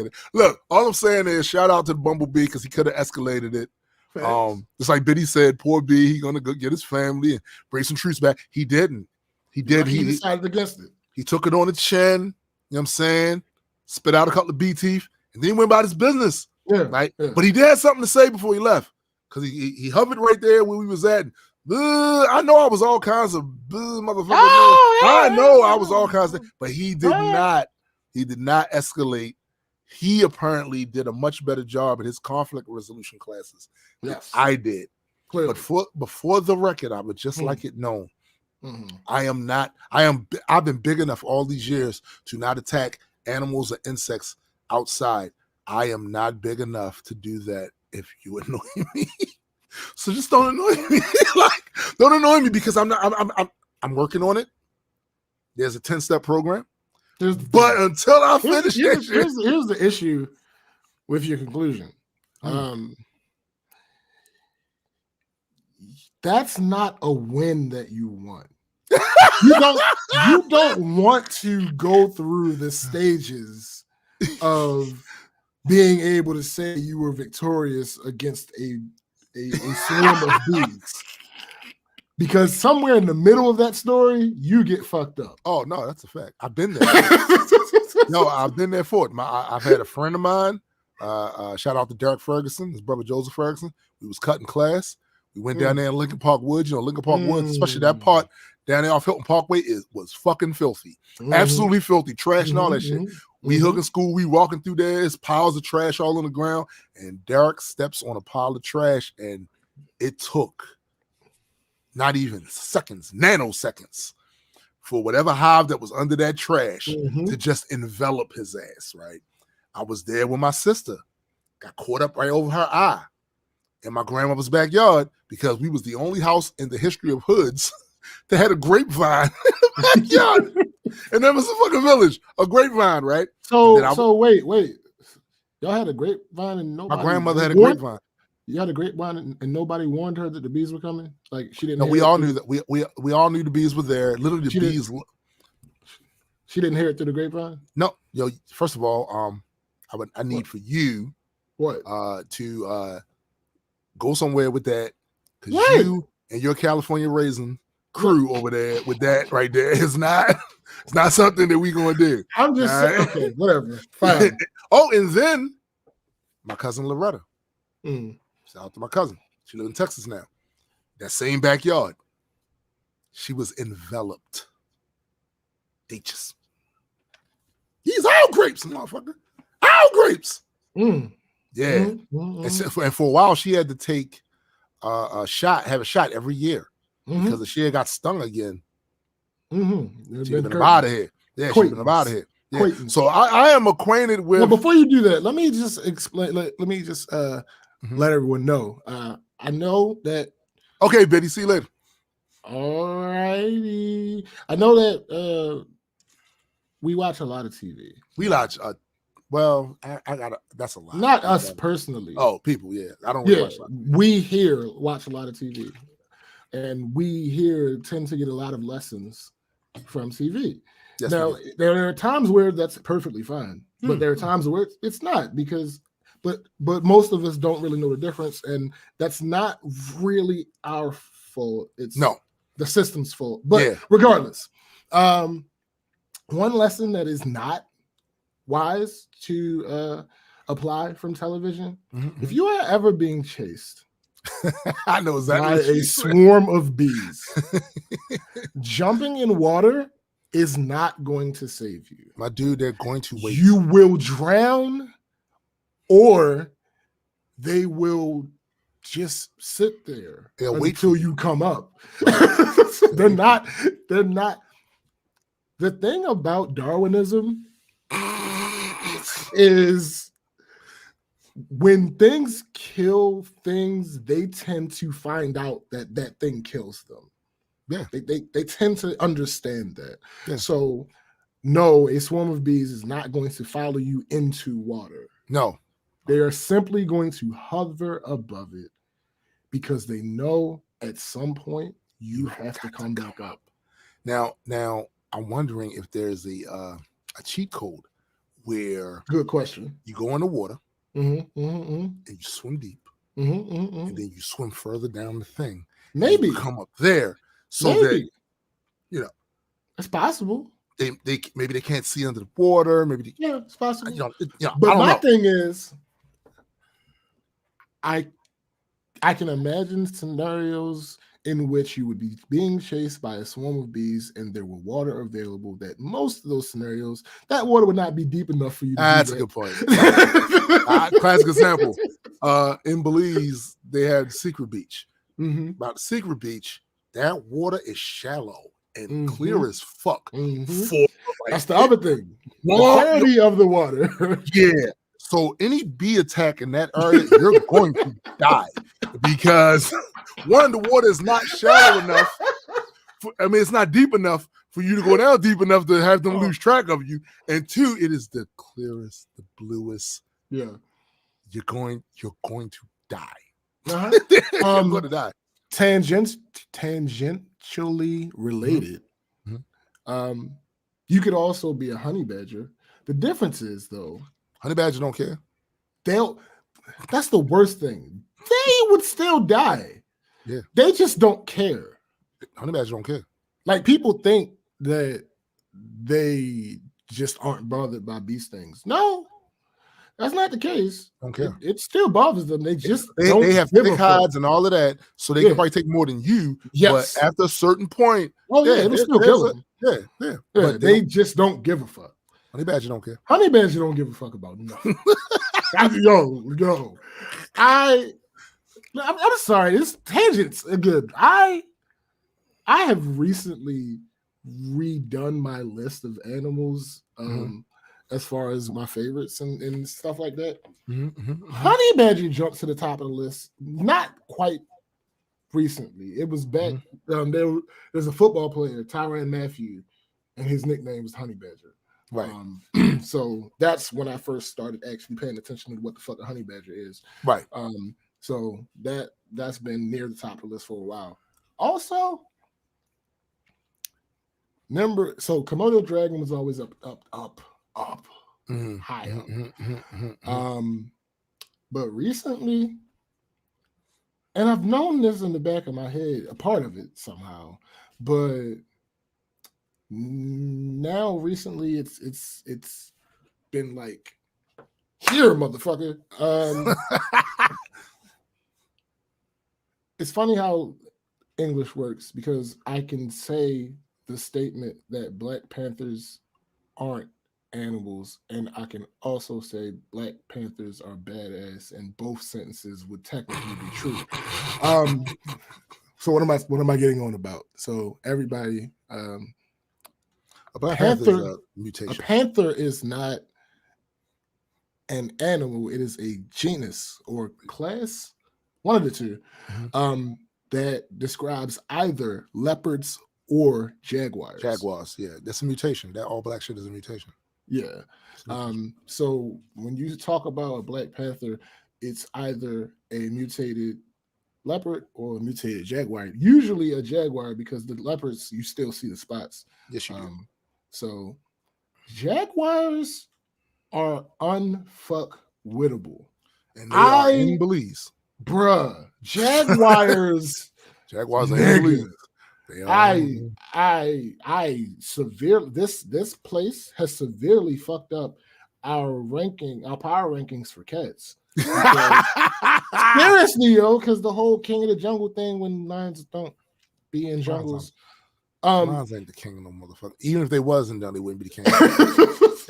it. Look, all I'm saying is shout out to the Bumblebee because he could have escalated it. Just like Biddy said, poor B, he gonna go get his family and bring some troops back. He didn't. He did. He decided against it. He took it on the chin. You know what I'm saying? Spit out a couple of B teeth, and then he went about his business. Yeah, right. Yeah. But he did have something to say before he left because he hovered right there where we was at. I know I was all kinds of motherfuckers. I know I was all kinds of, but he did not. He did not escalate. He apparently did a much better job at his conflict resolution classes. Yes, I did. Clearly. But before the record, I would just like it known. Mm-hmm. I've been big enough all these years to not attack animals or insects outside. I am not big enough to do that if you annoy me. So just don't annoy me. Don't annoy me because I'm working on it. There's a 10-step program. But until I finish here's the issue with your conclusion. That's not a win that you want. You don't want to go through the stages of being able to say you were victorious against a swarm of bees. Because somewhere in the middle of that story, you get fucked up. Oh, no, that's a fact. I've been there. No, I've been there for it. I've had a friend of mine, shout out to Derek Ferguson, his brother Joseph Ferguson. We was cutting class. We went down there in Lincoln Park Woods. You know, Lincoln Park Woods, especially that part down there off Hilton Parkway, was fucking filthy. Absolutely filthy. Trash and all that shit. We hooking school, we walking through there, there's piles of trash all on the ground, and Derek steps on a pile of trash, and it took not even seconds, nanoseconds, for whatever hive that was under that trash to just envelop his ass, right? I was there with my sister, got caught up right over her eye in my grandmother's backyard because we was the only house in the history of hoods that had a grapevine in the backyard. And that was a fucking village, a grapevine, right? So wait. Y'all had a grapevine and nobody. My grandmother had a grapevine. You had a grapevine and nobody warned her that the bees were coming? Like she didn't. No, we all knew that. We all knew the bees were there. Literally, the bees. She didn't hear it through the grapevine? No, first of all, I need for you to go somewhere with that because you and your California raisin crew over there with that right there is not It's not something that we gonna do. I'm just All right? okay, whatever. Fine. Oh, and then my cousin Loretta. Mm. Shout out to my cousin. She lives in Texas now. That same backyard. She was enveloped. H's. These all grapes, motherfucker. All grapes. Mm. Yeah. And for a while, she had to take have a shot every year because if she had got stung again, she'd have been out of here. Yeah, she'd been out of here. Yeah. So I am acquainted with. Well, before you do that, let me just explain. Let me just let everyone know. I know that. Okay, Betty. See you later. All righty. I know that we watch a lot of TV. We watch. Well, I got that's a lot. Not us personally. Oh, people. Yeah, I don't. Really watch a lot. We here watch a lot of TV, and we here tend to get a lot of lessons from TV. Yes, now, there are times where that's perfectly fine, but there are times where it's not because, but most of us don't really know the difference, and that's not really our fault. It's the system's fault. But regardless, one lesson that is not wise to apply from television: if you are ever being chased, I know exactly by a swarm of bees, jumping in water is not going to save you. My dude, they're going to wait. You will drown or they will just sit there until you come up. They're not. The thing about Darwinism is when things kill things, they tend to find out that that thing kills them. Yeah, they tend to understand that. Yeah. So, no, a swarm of bees is not going to follow you into water. No, they are simply going to hover above it because they know at some point you have to come back up. Now, I'm wondering if there's a cheat code where. Good question. You go in the water and you swim deep, and then you swim further down the thing. Maybe you come up there. So that it's possible. They maybe they can't see under the water. Maybe it's possible. But my thing is, I can imagine scenarios in which you would be being chased by a swarm of bees and there were water available. That most of those scenarios, that water would not be deep enough for you. That's a good point. Classic example. In Belize, they had Secret Beach. About the Secret Beach. That water is shallow and clear as fuck. That's the other thing. The clarity of the water. Yeah. So any bee attack in that area, you're going to die because one, the water is not shallow enough. It's not deep enough for you to go down deep enough to have them lose track of you. And two, it is the clearest, the bluest. Yeah. You're going to die. You're going to die. Tangentially related. You could also be a honey badger. The difference is, though, honey badger don't care. That's the worst thing. They would still die. Yeah. They just don't care. Honey badger don't care. Like, people think that they just aren't bothered by bee stings. No. That's not the case. Don't care. It still bothers them. They just they have thick hides and all of that, so they can probably take more than you. Yes. But after a certain point, it'll still kill them. Yeah. But they just don't give a fuck. Honey badger don't care. Honey badger don't give a fuck about nothing. I'm sorry. This tangents are good. I have recently redone my list of animals. As far as my favorites and stuff like that. Honey badger jumped to the top of the list, not quite recently. It was back. There's a football player, Tyrann Mathieu, and his nickname was Honey Badger. Right. So that's when I first started actually paying attention to what the fuck a honey badger is. Right. So that's been near the top of the list for a while. Also, remember, so Komodo dragon was always up, high up. But recently, and I've known this in the back of my head, a part of it somehow, but Now recently it's been like here, motherfucker. It's funny how English works because I can say the statement that Black Panthers aren't animals, and I can also say Black Panthers are badass, and both sentences would technically be true. So what am I getting on about? So everybody, a Black Panther is a mutation. A panther is not an animal; it is a genus or class, one of the two, that describes either leopards or jaguars. Jaguars, yeah, that's a mutation. That all black shit is a mutation. Yeah. So when you talk about a Black Panther, it's either a mutated leopard or a mutated jaguar. Usually a jaguar, because the leopards you still see the spots. Yes, you do. So jaguars are unfuck-wittable. And they are in Belize. Bruh, Jaguars. Jaguars are in Belize. I severely this place has severely fucked up our power rankings for cats. Seriously, yo, because the whole King of the Jungle thing, when lions don't be in jungles. Lions ain't the king of no motherfucker. Even if they wasn't done, they wouldn't be the king.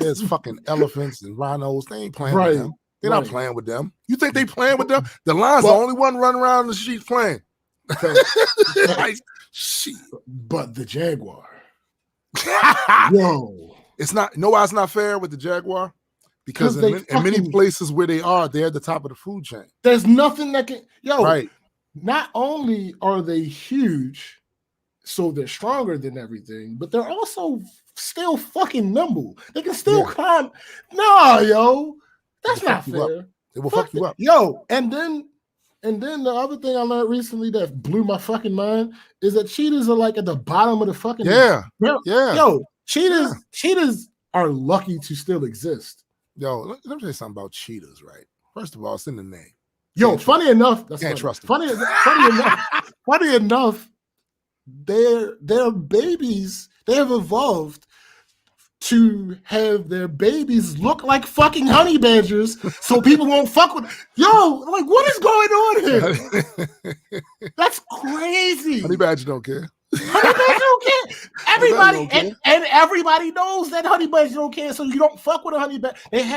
There's fucking elephants and rhinos. They ain't playing with them. They're not playing with them. You think they playing with them? The lions are the only one running around the streets playing. Like, shit. But the jaguar. Yo. It's not, no, it's not fair with the jaguar, because in many places where they are, they're at the top of the food chain. There's nothing that can, not only are they huge, so they're stronger than everything, but they're also still fucking nimble. They can still climb. Nah, yo. That's not fair. It will fuck you up. Yo, and then the other thing I learned recently that blew my fucking mind is that cheetahs are like at the bottom of the fucking Yo, cheetahs are lucky to still exist. Yo, let me tell you something about cheetahs, right? First of all, it's in the name. Yo, funny enough, trust funny enough, their babies, they have evolved to have their babies look like fucking honey badgers so people won't fuck with. Yo, like, what is going on here? That's crazy. Honey badger don't care. Honey badger don't care. Everybody don't care. And everybody knows that honey badger don't care, so you don't fuck with a honey badger. They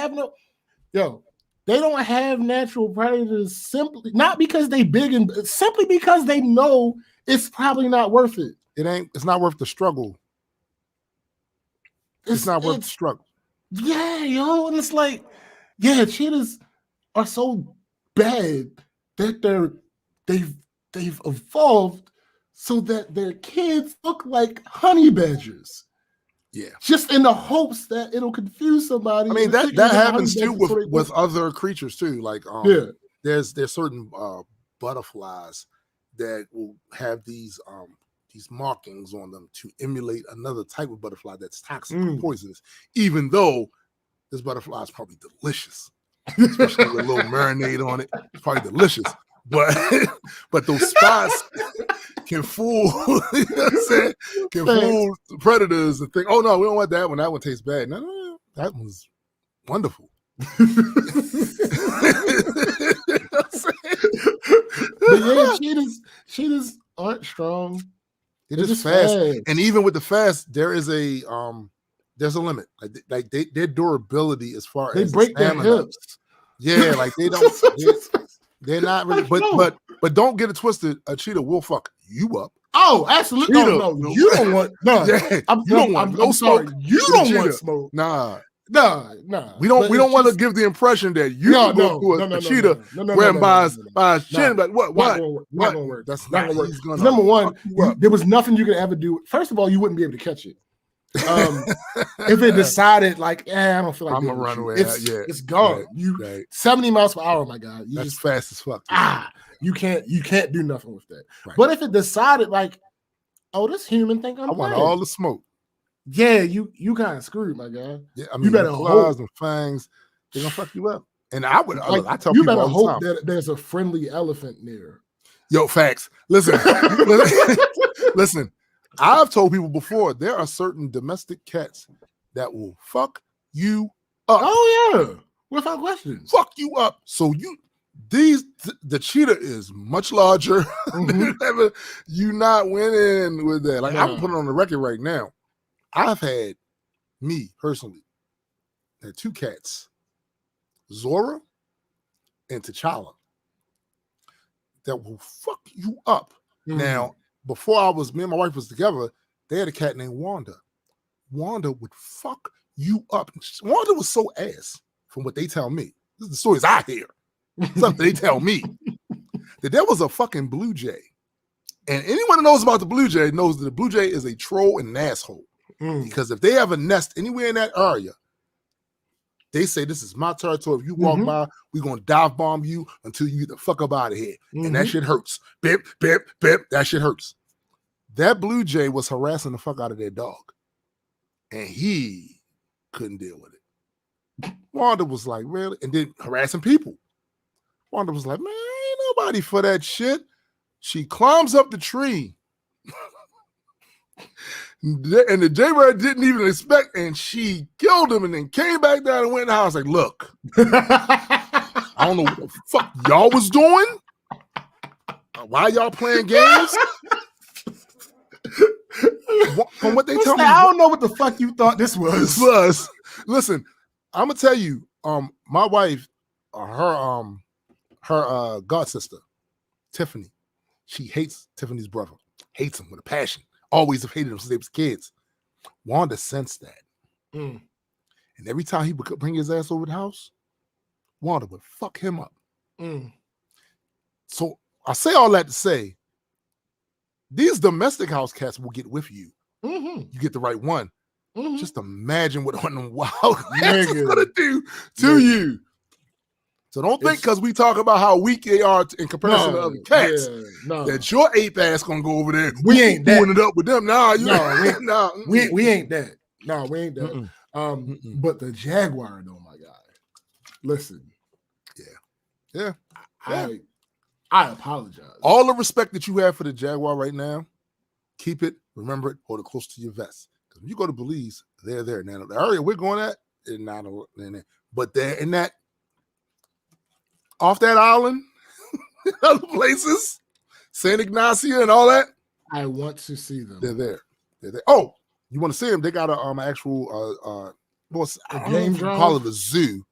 don't have natural predators simply not because they big, and simply because they know it's probably not worth it. It's not worth the struggle. It's not worth the struggle. Yeah, yo, and it's like, cheetahs are so bad that they've evolved so that their kids look like honey badgers. Yeah, just in the hopes that it'll confuse somebody. I mean, that happens too with other creatures too. Like, there's certain butterflies that will have these markings on them to emulate another type of butterfly that's toxic or poisonous, even though this butterfly is probably delicious, especially with a little marinade on it. It's probably delicious, but those spots can fool, you know what I'm saying? Can fool predators and think, oh no, we don't want that one. That one tastes bad. No, that one's wonderful. You know what I'm saying? But yeah, cheetahs aren't strong. They're just fast. And even with the fast, there's a limit. Like their durability as far as they break their hips. Yeah, like they don't. They're not really. But don't get it twisted. A cheetah will fuck you up. Oh, absolutely. No. You don't want no smoke. You don't want smoke. Nah. We don't want to give the impression that you go to a cheetah wearing by his chin. But what? Not gonna work. That's not gonna work. Number one, there was nothing you could ever do. First of all, you wouldn't be able to catch it. If it decided like, I don't feel like I'm gonna run away. It's gone. 70 miles per hour, my guy. That's just fast as fuck. You can't do nothing with that. Right. But if it decided like, oh, this human think I want all the smoke. Yeah, you kind of screwed, my guy. Yeah, I mean, you better claws and fangs, they're gonna fuck you up. And I tell people, you better hope that there's a friendly elephant near. Yo, facts. Listen. I've told people before there are certain domestic cats that will fuck you up. Oh yeah, without question. Fuck you up. So the cheetah is much larger. Mhm. You not winning with that. Like I'm Nah. putting on the record right now. I've had me personally. There are 2 cats, Zora and T'Challa, that will fuck you up. Now, before me and my wife was together, they had a cat named Wanda. Wanda would fuck you up. Wanda was so ass, from what they tell me. This is the stories I hear. Something they tell me. That there was a fucking blue jay. And anyone who knows about the blue jay knows that the blue jay is a troll and an asshole. Because if they have a nest anywhere in that area, they say, this is my territory. If you walk by, we're going to dive bomb you until you get the fuck up out of here. And that shit hurts. Bip, bip, bip. That shit hurts. That blue jay was harassing the fuck out of their dog. And he couldn't deal with it. Wanda was like, really? And then harassing people. Wanda was like, man, ain't nobody for that shit. She climbs up the tree. And the jaybird didn't even expect, and she killed him and then came back down and went in the house like, look, I don't know what the fuck y'all was doing. Why y'all playing games? From what they tell me, I don't know what the fuck you thought this was. Listen, I'm gonna tell you, my wife, her god sister, Tiffany, she hates Tiffany's brother, hates him with a passion. Always have hated him since they was kids. Wanda sensed that. And every time he would bring his ass over the house, Wanda would fuck him up. So I say all that to say, these domestic house cats will get with you. You get the right one. Just imagine what one of them wild cats is going to do to you. So don't think because we talk about how weak they are in comparison to other cats that your ape ass gonna go over there. We ain't that. It up with them. We ain't that. No, we ain't that. But the jaguar, though, my guy. Listen. Yeah. I apologize. All the respect that you have for the jaguar right now, keep it, remember it, hold it close to your vest. Because when you go to Belize, they're there. Now the area we're going at is not in there. But they're in that off that island, other places, St. Ignacio and all that. I want to see them. They're there. Oh, you want to see them? They got a actual game drive? Call it a zoo.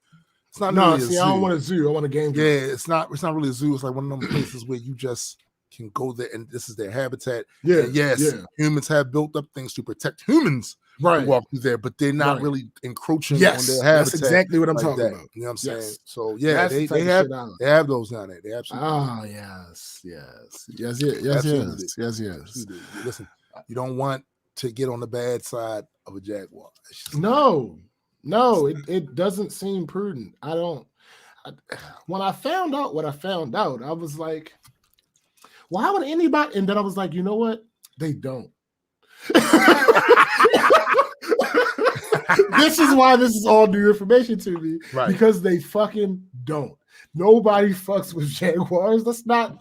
It's not no. Really see, a zoo. I don't want a zoo. I want a game drive. Yeah, it's not really a zoo. It's like one of them places where you just can go there, and this is their habitat. Yeah. And yes, humans have built up things to protect humans. Right. Walk through there, but they're not really encroaching on their habitat. That's exactly what I'm like talking that. about. You know what I'm saying? Yes. So yeah, they have those down there. They absolutely. Oh yes. Listen, you don't want to get on the bad side of a jaguar. No, it doesn't seem prudent. When I found out what I found out, I was like, well, how would anybody? And then I was like, you know what? They don't. This is why this is all new information to me, right? Because they fucking don't. Nobody fucks with jaguars. That's not.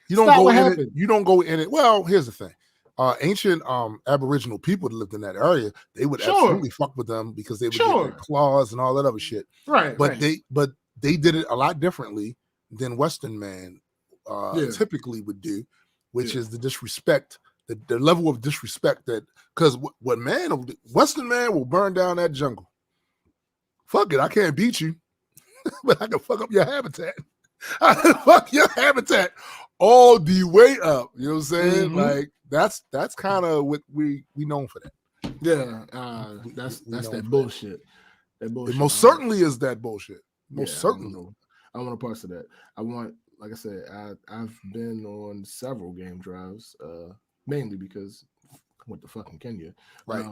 You don't go in it. You don't go in it. Well, here's the thing: ancient Aboriginal people that lived in that area, they would absolutely fuck with them because they would get their claws and all that other shit. Right. But they did it a lot differently than Western man typically would do, which is the disrespect. The level of disrespect that, because Western man will burn down that jungle. Fuck it, I can't beat you, but I can fuck up your habitat. I can fuck your habitat all the way up. You know what I'm saying? Like that's kind of what we known for that. Yeah, that's that bullshit. That bullshit. It most certainly is that bullshit. Most certainly. I want to parse of that. I want, like I said, I've been on several game drives. Mainly because I went to fucking Kenya, right?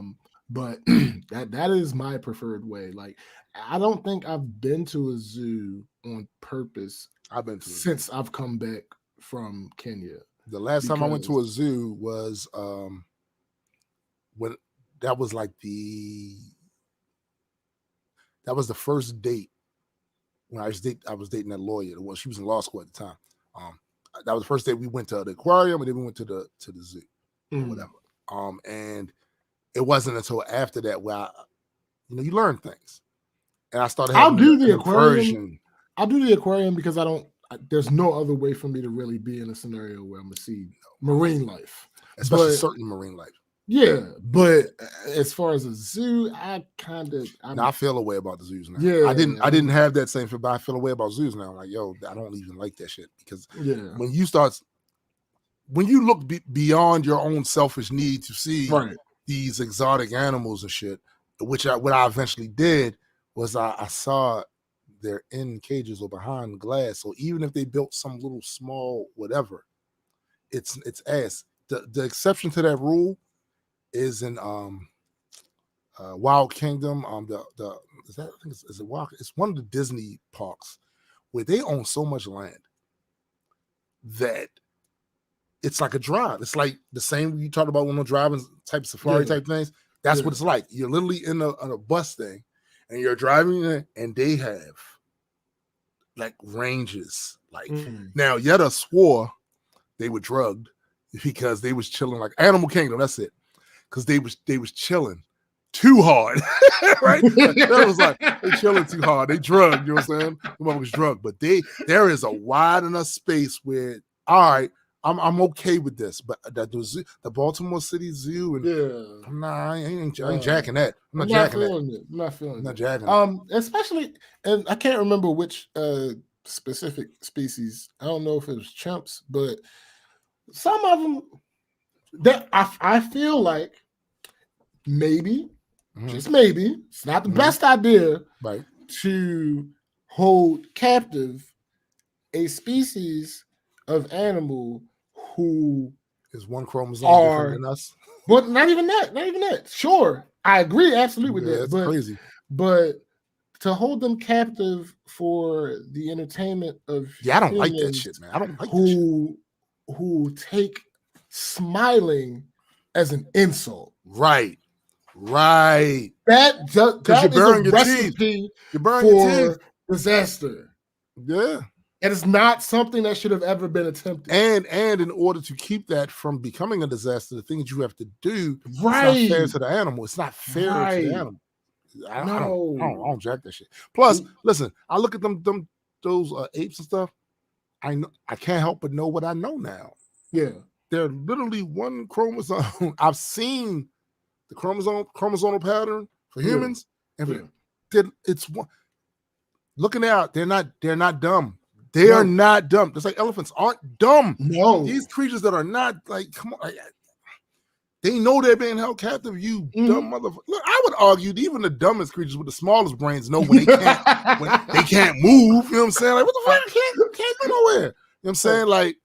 But that is my preferred way. Like, I don't think I've been to a zoo on purpose. I've been to since I've come back from Kenya. The last time I went to a zoo was when that was the first date when I was dating that lawyer. She was in law school at the time. That was the first day we went to the aquarium, and then we went to the zoo or whatever. And it wasn't until after that where you learn things. And I started I'll having do the an aquarium. aversion. I'll do the aquarium because there's no other way for me to really be in a scenario where I'm gonna see marine life. Especially certain marine life. Yeah, but as far as a zoo, I feel a way about the zoos now. Yeah, I didn't have that same feel, but I feel a way about zoos now. I'm like, yo, I don't even like that shit because when you look beyond your own selfish need to see these exotic animals and shit, what I eventually did was I saw they're in cages or behind glass. So even if they built some little small whatever, it's ass. The exception to that rule is in Wild Kingdom. Is it Wild? It's one of the Disney parks where they own so much land that it's like a drive. It's like the same you talked about when we're driving type safari type things. That's what it's like. You're literally in a bus thing, and you're driving in, and they have like ranges. Like now, Yetta swore they were drugged because they was chilling like Animal Kingdom. That's it. Because they was chilling too hard, right? That was like they chilling too hard. They drugged. You know what I'm saying? The mother was drugged, but there is a wide enough space where all right, I'm okay with this. But the Baltimore City Zoo, and I ain't jacking that. I'm not jacking that. I'm not feeling it. I'm not jacking it. Especially, and I can't remember which specific species. I don't know if it was chimps, but some of them that I feel like maybe, just maybe, it's not the best idea to hold captive a species of animal who is one chromosome different than us. But not even that. Sure, I agree absolutely with that. That's crazy. But to hold them captive for the entertainment of I don't like that shit, man. I don't like that shit. Who take smiling as an insult. Right. That is a recipe for disaster. Yeah. It is not something that should have ever been attempted. And in order to keep that from becoming a disaster, the things you have to do is not fair to the animal. It's not fair to the animal. I don't jack that shit. Plus, listen, I look at those apes and stuff. I can't help but know what I know now. Yeah. They're literally one chromosome. I've seen the chromosomal pattern for humans, and it's one. Looking out, they're not dumb. They are not dumb. Just like elephants aren't dumb. No, these creatures that are not like, come on, they know they're being held captive. You dumb motherfucker. Look, I would argue that even the dumbest creatures with the smallest brains know when they can't move. You know what I'm saying? Like, what the fuck? Can't go nowhere. You know what I'm saying? Like,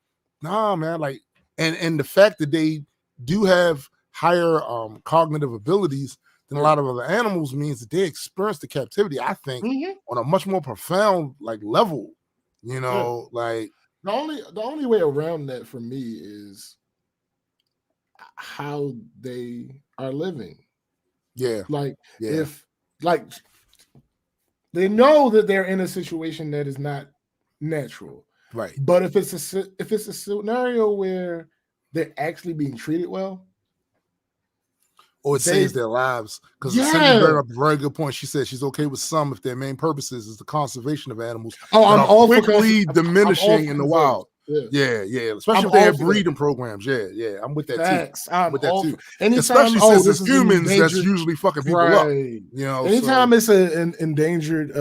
nah, man. Like, and the fact that they do have higher cognitive abilities than a lot of other animals means that they experience the captivity, I think, on a much more profound level. You know, like the only way around that for me is how they are living. If they know that they're in a situation that is not natural, right? But if it's a scenario where they're actually being treated well, or it saves their lives, because Cindy brought up a very good point. She said she's okay with some if their main purposes is the conservation of animals. I'm all quickly diminishing in the wild. Yeah. Especially if they have breeding programs. Yeah. I'm with that too. I'm with that too. Especially since it's humans that's usually fucking people up. You know, anytime it's an endangered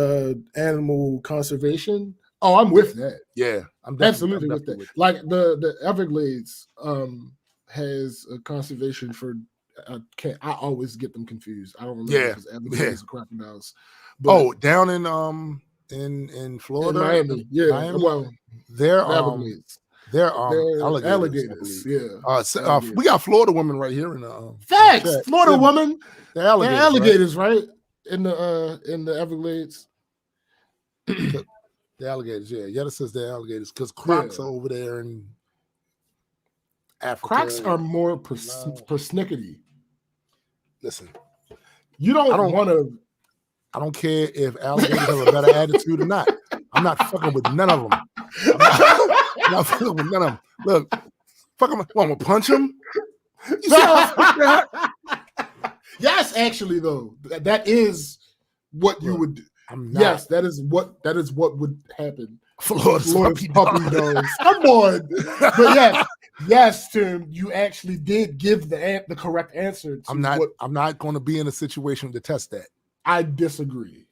animal conservation, I'm with that. Yeah, I'm absolutely with that. Like the Everglades has a conservation for. I always get them confused. I don't remember if it's Everglades or crocodiles. But, down in Florida, in Miami. Miami? Well, they're Everglades. They're alligators. We got Florida women right here in the facts. Florida women. They're alligators, right? In the Everglades. The alligators, Yetta says they're alligators because crocs are over there in Africa. Crocs are more persnickety. Listen, you don't want to. I don't care if alligators have a better attitude or not. I'm not fucking with none of them. I'm not fucking with none of them. Look, fuck them. I'm gonna punch them. You see how yes, actually, though, that is what you would do. Yes, that is what would happen. Florida's puppy dogs. Come on, but yes, Tim, you actually did give the correct answer. I'm not going to be in a situation to test that. I disagree.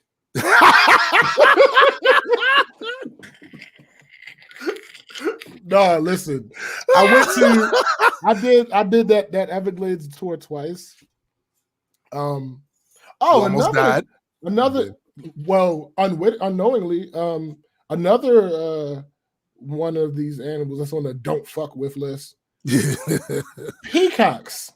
No, listen. I did that Everglades tour twice. Almost died. Unknowingly, another one of these animals that's on the don't fuck with list. Peacocks.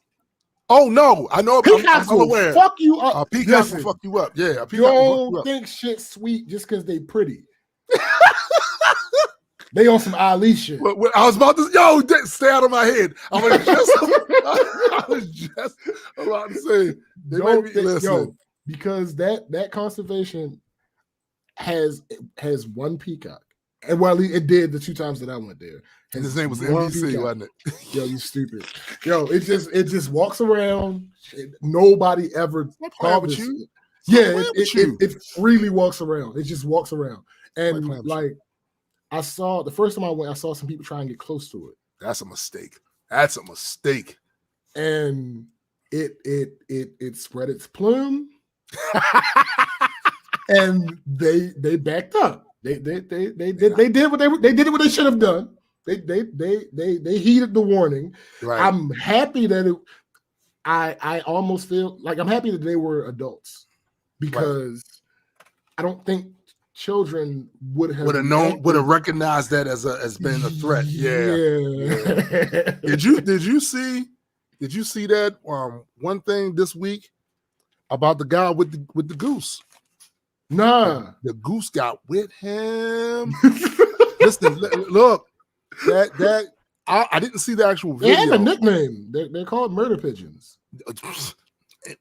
Oh no, I know. Peacocks will fuck you up. Peacocks will fuck you up. Yeah, you don't think shit sweet just because they pretty. They on some Ali shit. I was about to stay out of my head. I was just about to say they might be listening. Because that conservation has one peacock. And well, it did the 2 times that I went there. And his name was NBC, wasn't it? Yo, you stupid. Yo, it just walks around. Nobody ever with you. Yeah, it freely walks around. It just walks around. And like I saw the first time I went, I saw some people try and get close to it. That's a mistake. And it spread its plume. And they backed up. They did what they should have done. They heeded the warning. Right. I'm happy that I almost feel like I'm happy that they were adults, because I don't think children would have recognized that as being a threat. Yeah. Did you see that one thing this week about the guy with the goose? Nah, the goose got with him. Listen, look, that I didn't see the actual video. They have a nickname. They're called murder pigeons.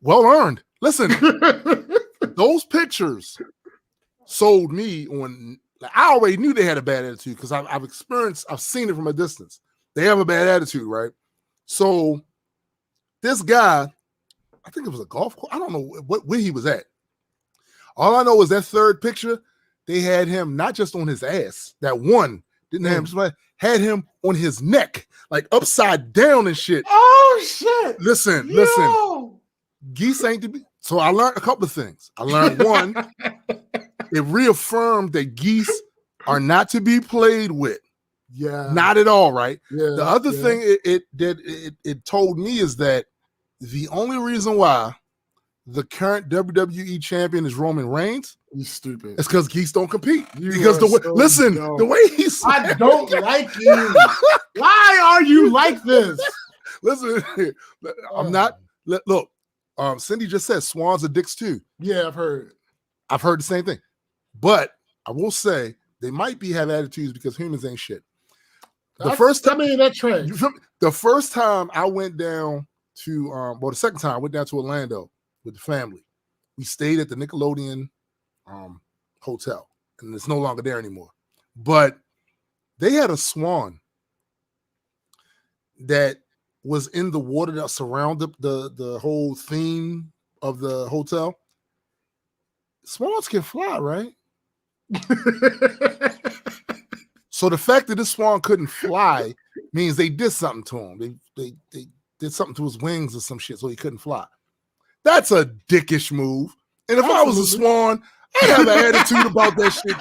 Well earned. Listen, those pictures sold me on. I already knew they had a bad attitude because I've seen it from a distance. They have a bad attitude, right? So this guy, I think it was a golf course. I don't know where he was at. All I know is that third picture, they had him not just on his ass. That one didn't have him, had him on his neck, like upside down and shit. Oh shit! Listen. Geese ain't to be. So I learned a couple of things. I learned one, it reaffirmed that geese are not to be played with. Yeah, not at all, right? Yeah. The other thing it told me is that the only reason why the current WWE champion is Roman Reigns. You stupid. It's because geese don't compete. Because the way he's I don't like you. Why are you like this? Listen, I'm not. Look, Cindy just said swans are dicks too. Yeah, I've heard the same thing. But I will say they might have attitudes because humans ain't shit. The first time I went down to the second time I went down to Orlando with the family. We stayed at the Nickelodeon hotel, and it's no longer there anymore. But they had a swan that was in the water that surrounded the whole theme of the hotel. Swans can fly, right? So the fact that this swan couldn't fly means they did something to him. They did something to his wings or some shit, so he couldn't fly. That's a dickish move. And if I was a swan, I'd have an attitude about that shit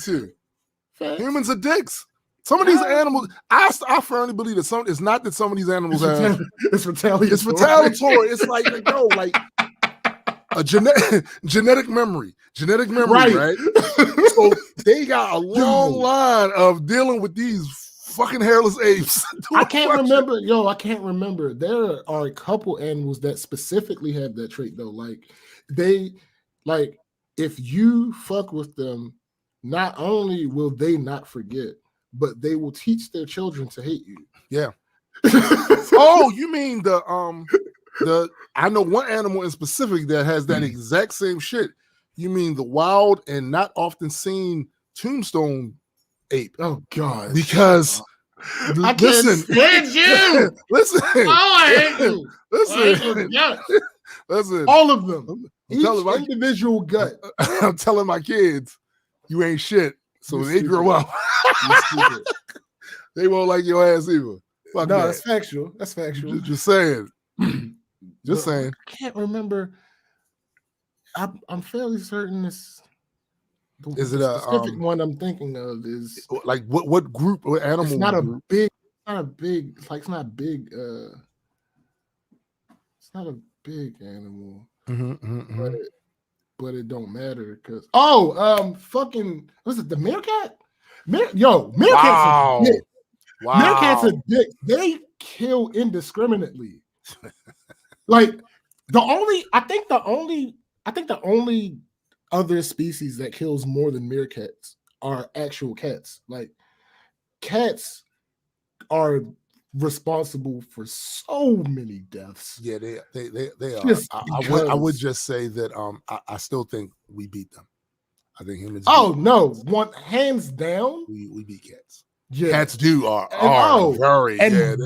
too. Humans are dicks. Some of these animals, I firmly believe that it's not that some of these animals have. It's retaliatory. It's retaliatory. It's like a genetic memory, right? So they got a long line of dealing with these fucking hairless apes. I can't remember. There are a couple animals that specifically have that trait though. If you fuck with them, not only will they not forget, but they will teach their children to hate you. Yeah. Oh, you mean I know one animal in specific that has that exact same shit. You mean the wild and not often seen tombstone ape? Oh God! Because I can't Listen. stand you. Listen. Oh, I hate you. Listen. Listen. All of them. I'm Each telling individual gut. I'm telling my kids, you ain't shit. So when they grow up, they won't like your ass either. Fuck no, that. that's factual. That's factual. Just saying. Just saying. I can't remember. I'm fairly certain this. Is it the a specific one I'm thinking of is like what group or animal? it's not group? it's not big animal. But it don't matter because fucking what's it, the meerkat? Meerkats are dick. Meerkats are dick. They kill indiscriminately. Like I think the only other species that kills more than meerkats are actual cats. Like cats are responsible for so many deaths. Yeah, they are. I would just say that I still think we beat them. I think humans. Hands down, we beat cats. Yeah, cats are very.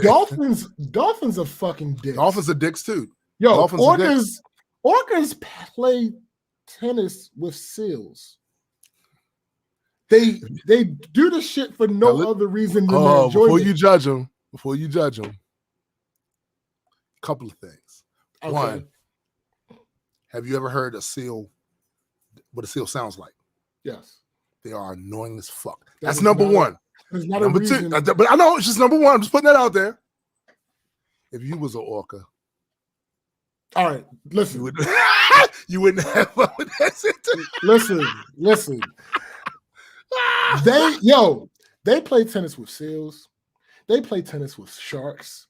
Dolphins are fucking dicks. Dolphins are dicks too. Yo, orcas play tennis with seals. They do the shit for no other reason than their enjoyment. Before you judge them, a couple of things. Okay. One, have you ever heard what a seal sounds like? Yes. They are annoying as fuck. That's number one. Number two, but I know it's just number one. I'm just putting that out there. If you was an orca, all right, listen. You wouldn't have fun with that. Listen. They play tennis with seals. They play tennis with sharks.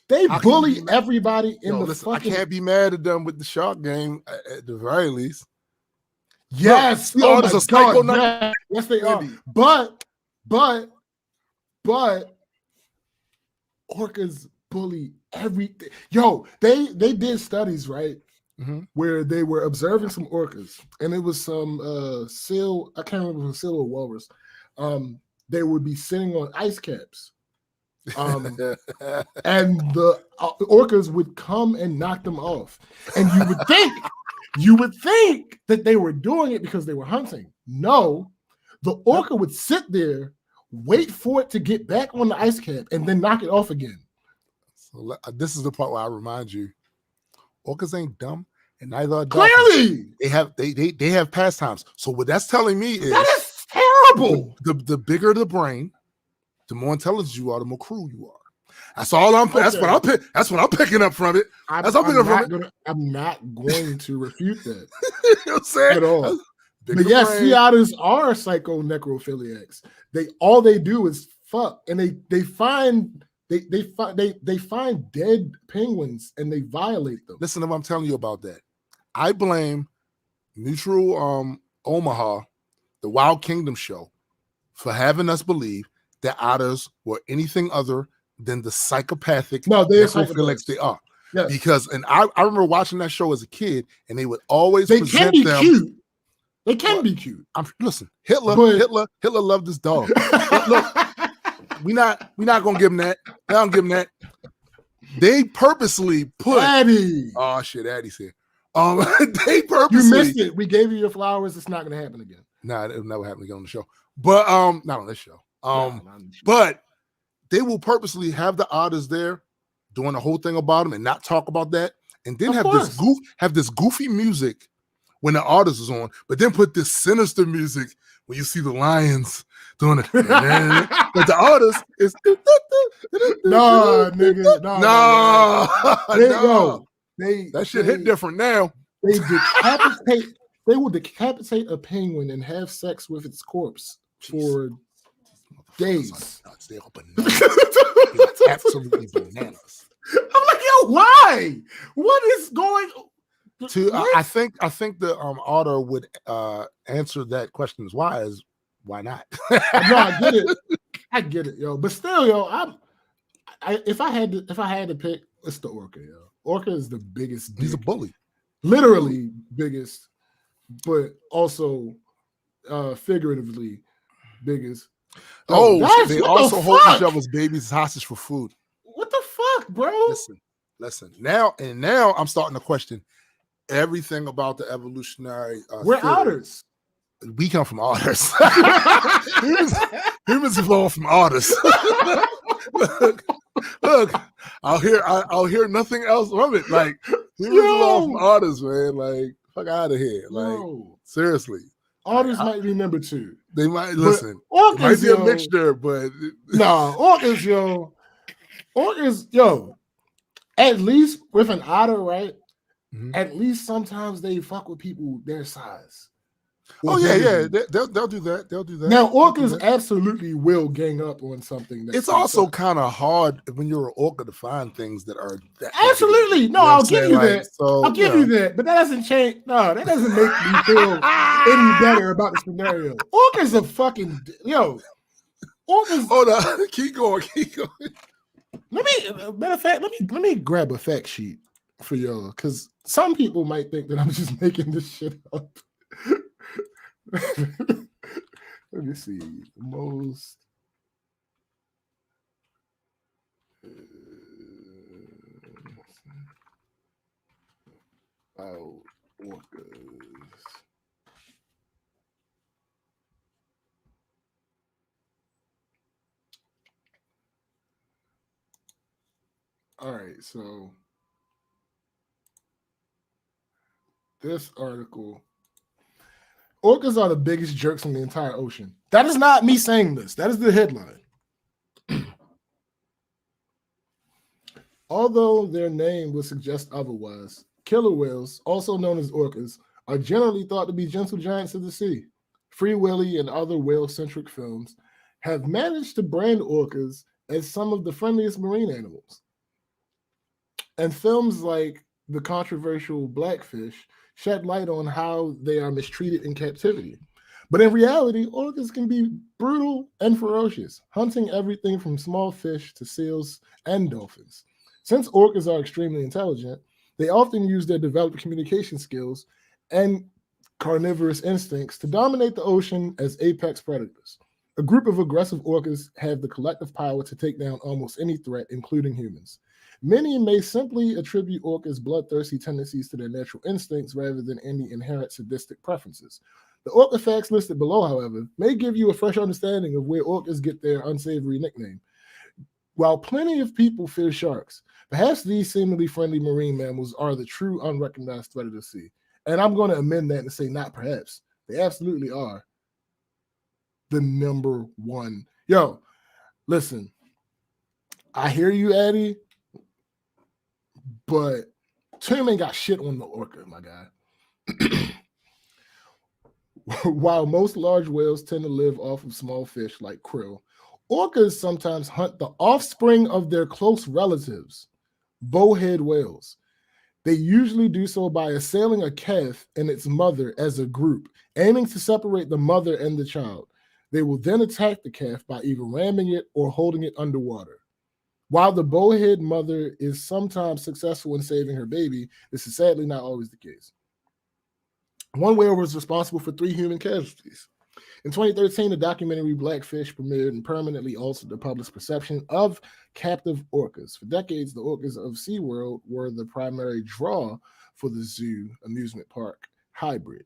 They bully everybody in the fucking. I can't be mad at them with the shark game at the very least. Yes, yes, they are. But orcas bully everything. Yo, they did studies, right? Mm-hmm. Where they were observing some orcas, and it was some seal. I can't remember if it was seal or walrus. They would be sitting on ice caps, and the orcas would come and knock them off. And you would think that they were doing it because they were hunting. No, the orca would sit there, wait for it to get back on the ice cap, and then knock it off again. So this is the part where I remind you, orcas ain't dumb, and neither are dolphins. Clearly, they have pastimes. So what that's telling me is that is terrible. The bigger the brain, the more intelligent you are, the more cruel you are. That's all I'm. Okay. That's what I'm picking up from it. I'm not going to refute that. You know what I'm saying? At all. But yes, sea otters are psycho-necrophiliacs. All they do is fuck, and they find dead penguins and they violate them. Listen to what I'm telling you about that. I blame Mutual Omaha, the Wild Kingdom show, for having us believe that otters were anything other than the psychopathic necrophiliacs they are. Yes. Because I remember watching that show as a kid, and they would always present them. Cute. They can be cute. Listen, Hitler loved his dog. Look, we not gonna give him that. I don't give him that. They purposely put Addy. Oh shit, Addy's here. They purposely. You missed it. We gave you your flowers. It's not gonna happen again. Nah, it'll never happen again on the show. But not on this show. But they will purposely have the otters there doing the whole thing about them and not talk about that, and then have this goofy music when the otters is on, but then put this sinister music when you see the lions doing it. But the otters is no. That shit hit different now. They will decapitate a penguin and have sex with its corpse for days. They are bananas. Absolutely bananas. I'm like, yo, why? What is going on? I think the otter would answer that question as why not? No, I get it, yo. But still, yo, if I had to pick, it's the orca, yo. Orca is the biggest. He's a bully, literally biggest, but also figuratively biggest. Yo, They what also the hold fuck? each other's babies hostage for food. What the fuck, bro? Listen. Now I'm starting to question everything about the evolutionary We're theory. otters. We come from otters. humans evolved from otters. look, I'll hear nothing else from it. Like humans evolved from otters, man. Like fuck out of here. Like seriously. Otters might be number 2. They might listen. Orcas, it might be a mixture, but orcas, orcas, at least with an otter, right? Mm-hmm. At least sometimes they fuck with people their size. Oh yeah. They'll do that. They'll do that. Now orcas absolutely will gang up on something. It's also kind of hard when you're an orca to find things that are that. Absolutely, no, I'll give you that. So, I'll give you that, but that doesn't change. No, that doesn't make me feel any better about the scenario. Orcas are fucking orcas. Hold on, keep going. Matter of fact, let me grab a fact sheet for y'all because some people might think that I'm just making this shit up. Let me see. Most orcas. All right, so this article. Orcas are the biggest jerks in the entire ocean. That is not me saying this. That is the headline. Although their name would suggest otherwise, killer whales, also known as orcas, are generally thought to be gentle giants of the sea. Free Willy and other whale-centric films have managed to brand orcas as some of the friendliest marine animals. And films like the controversial Blackfish shed light on how they are mistreated in captivity. But in reality, orcas can be brutal and ferocious, hunting everything from small fish to seals and dolphins. Since orcas are extremely intelligent, they often use their developed communication skills and carnivorous instincts to dominate the ocean as apex predators. A group of aggressive orcas have the collective power to take down almost any threat, including humans. Many may simply attribute orcas' bloodthirsty tendencies to their natural instincts rather than any inherent sadistic preferences. The orca facts listed below, however, may give you a fresh understanding of where orcas get their unsavory nickname. While plenty of people fear sharks, perhaps these seemingly friendly marine mammals are the true unrecognized threat of the sea. And I'm going to amend that and say not perhaps. They absolutely are the number one. Yo, listen, I hear you, Addy, but Tim ain't got shit on the orca, my guy. While most large whales tend to live off of small fish like krill, orcas sometimes hunt the offspring of their close relatives, bowhead whales. They usually do so by assailing a calf and its mother as a group, aiming to separate the mother and the child. They will then attack the calf by either ramming it or holding it underwater. While the bowhead mother is sometimes successful in saving her baby, this is sadly not always the case. One whale was responsible for 3 human casualties. In 2013, the documentary Blackfish premiered and permanently altered the public's perception of captive orcas. For decades, the orcas of SeaWorld were the primary draw for the zoo amusement park hybrid.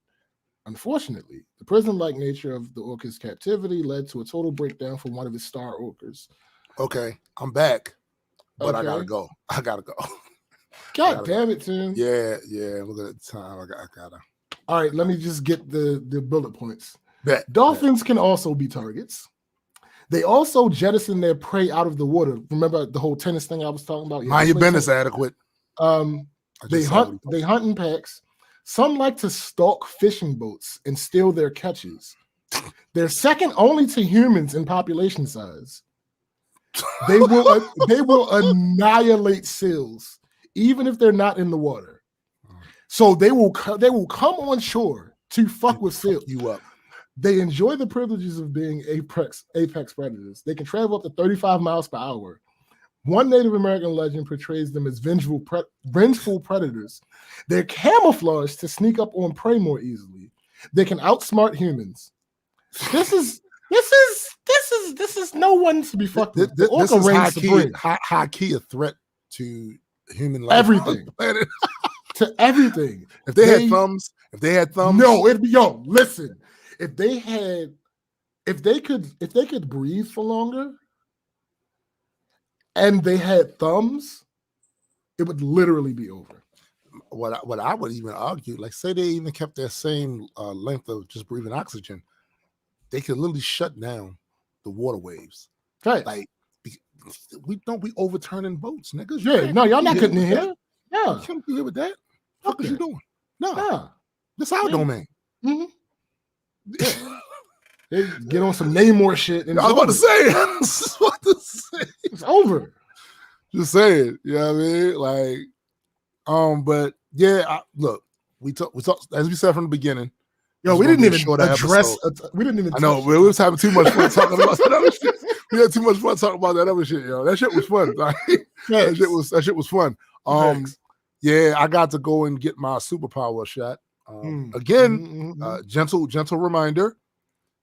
Unfortunately, the prison-like nature of the orca's captivity led to a total breakdown for one of its star orcas. Okay, I'm back, but I gotta go. God damn it, Tim. Yeah. Look at the time. I gotta. All right, let me just get the bullet points. Dolphins can also be targets. They also jettison their prey out of the water. Remember the whole tennis thing I was talking about? Mind your business, adequate. They hunt in packs. Some like to stalk fishing boats and steal their catches. They're second only to humans in population size. They will annihilate seals, even if they're not in the water. So they will come on shore to fuck with seals. You up. They enjoy the privileges of being apex predators. They can travel up to 35 miles per hour. One Native American legend portrays them as vengeful predators. They're camouflaged to sneak up on prey more easily. They can outsmart humans. This is is no one to be fucked with. The This Orca is reigns supreme. high key a threat to human life. Everything. To everything. If they had thumbs, no, it'd be listen. If they could breathe for longer and they had thumbs, it would literally be over. What I would even argue, like say they even kept their same length of just breathing oxygen, they could literally shut down the water waves. Right. Like we overturning boats, niggas. Yeah, no, y'all not getting in here. Yeah. You can't be here with that. What are you doing? No. Yeah. This our domain. Mm-hmm. Yeah. They get on some Namor shit. And I was about to say. It's over. Just saying. You know what I mean? Like, but yeah, look, we talked as we said from the beginning. Yo, we didn't even address. We didn't even. I know, we was having too much fun talking about that other shit. We had too much fun talking about that other shit, yo. That shit was fun. Like, that shit was fun. Yeah, I got to go and get my superpower shot. Again, gentle reminder: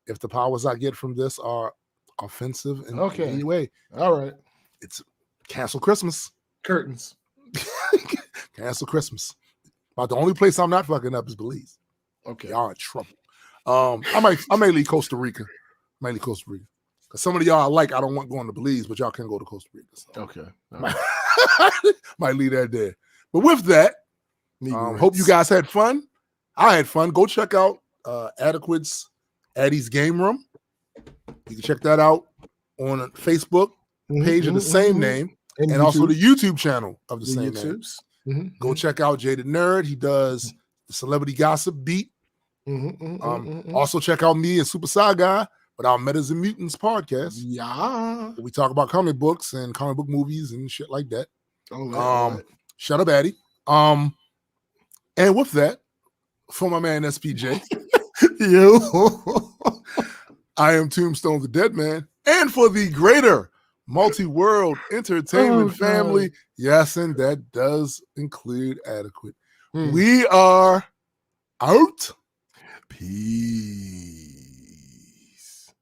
if the powers I get from this are offensive in any way, all right, it's cancel Christmas. Curtains. Cancel Christmas. But the only place I'm not fucking up is Belize. Okay, y'all in trouble. I may leave Costa Rica. Because some of y'all I don't want going to Belize, but y'all can go to Costa Rica. So. Okay, might leave that there. But with that, hope you guys had fun. I had fun. Go check out Adequate's Addie's Game Room. You can check that out on a Facebook page of the same name, and also the YouTube channel of the same name. Go check out Jaded Nerd. He does the Celebrity Gossip Beat. Also check out me and Super Sci Guy with our Metas and Mutants podcast. Yeah, we talk about comic books and comic book movies and shit like that. Shut up, Addie. And with that, for my man SPJ, I am Tombstone the Dead Man, and for the greater multi-world entertainment family, yes, and that does include Adequate. We are out. Peace.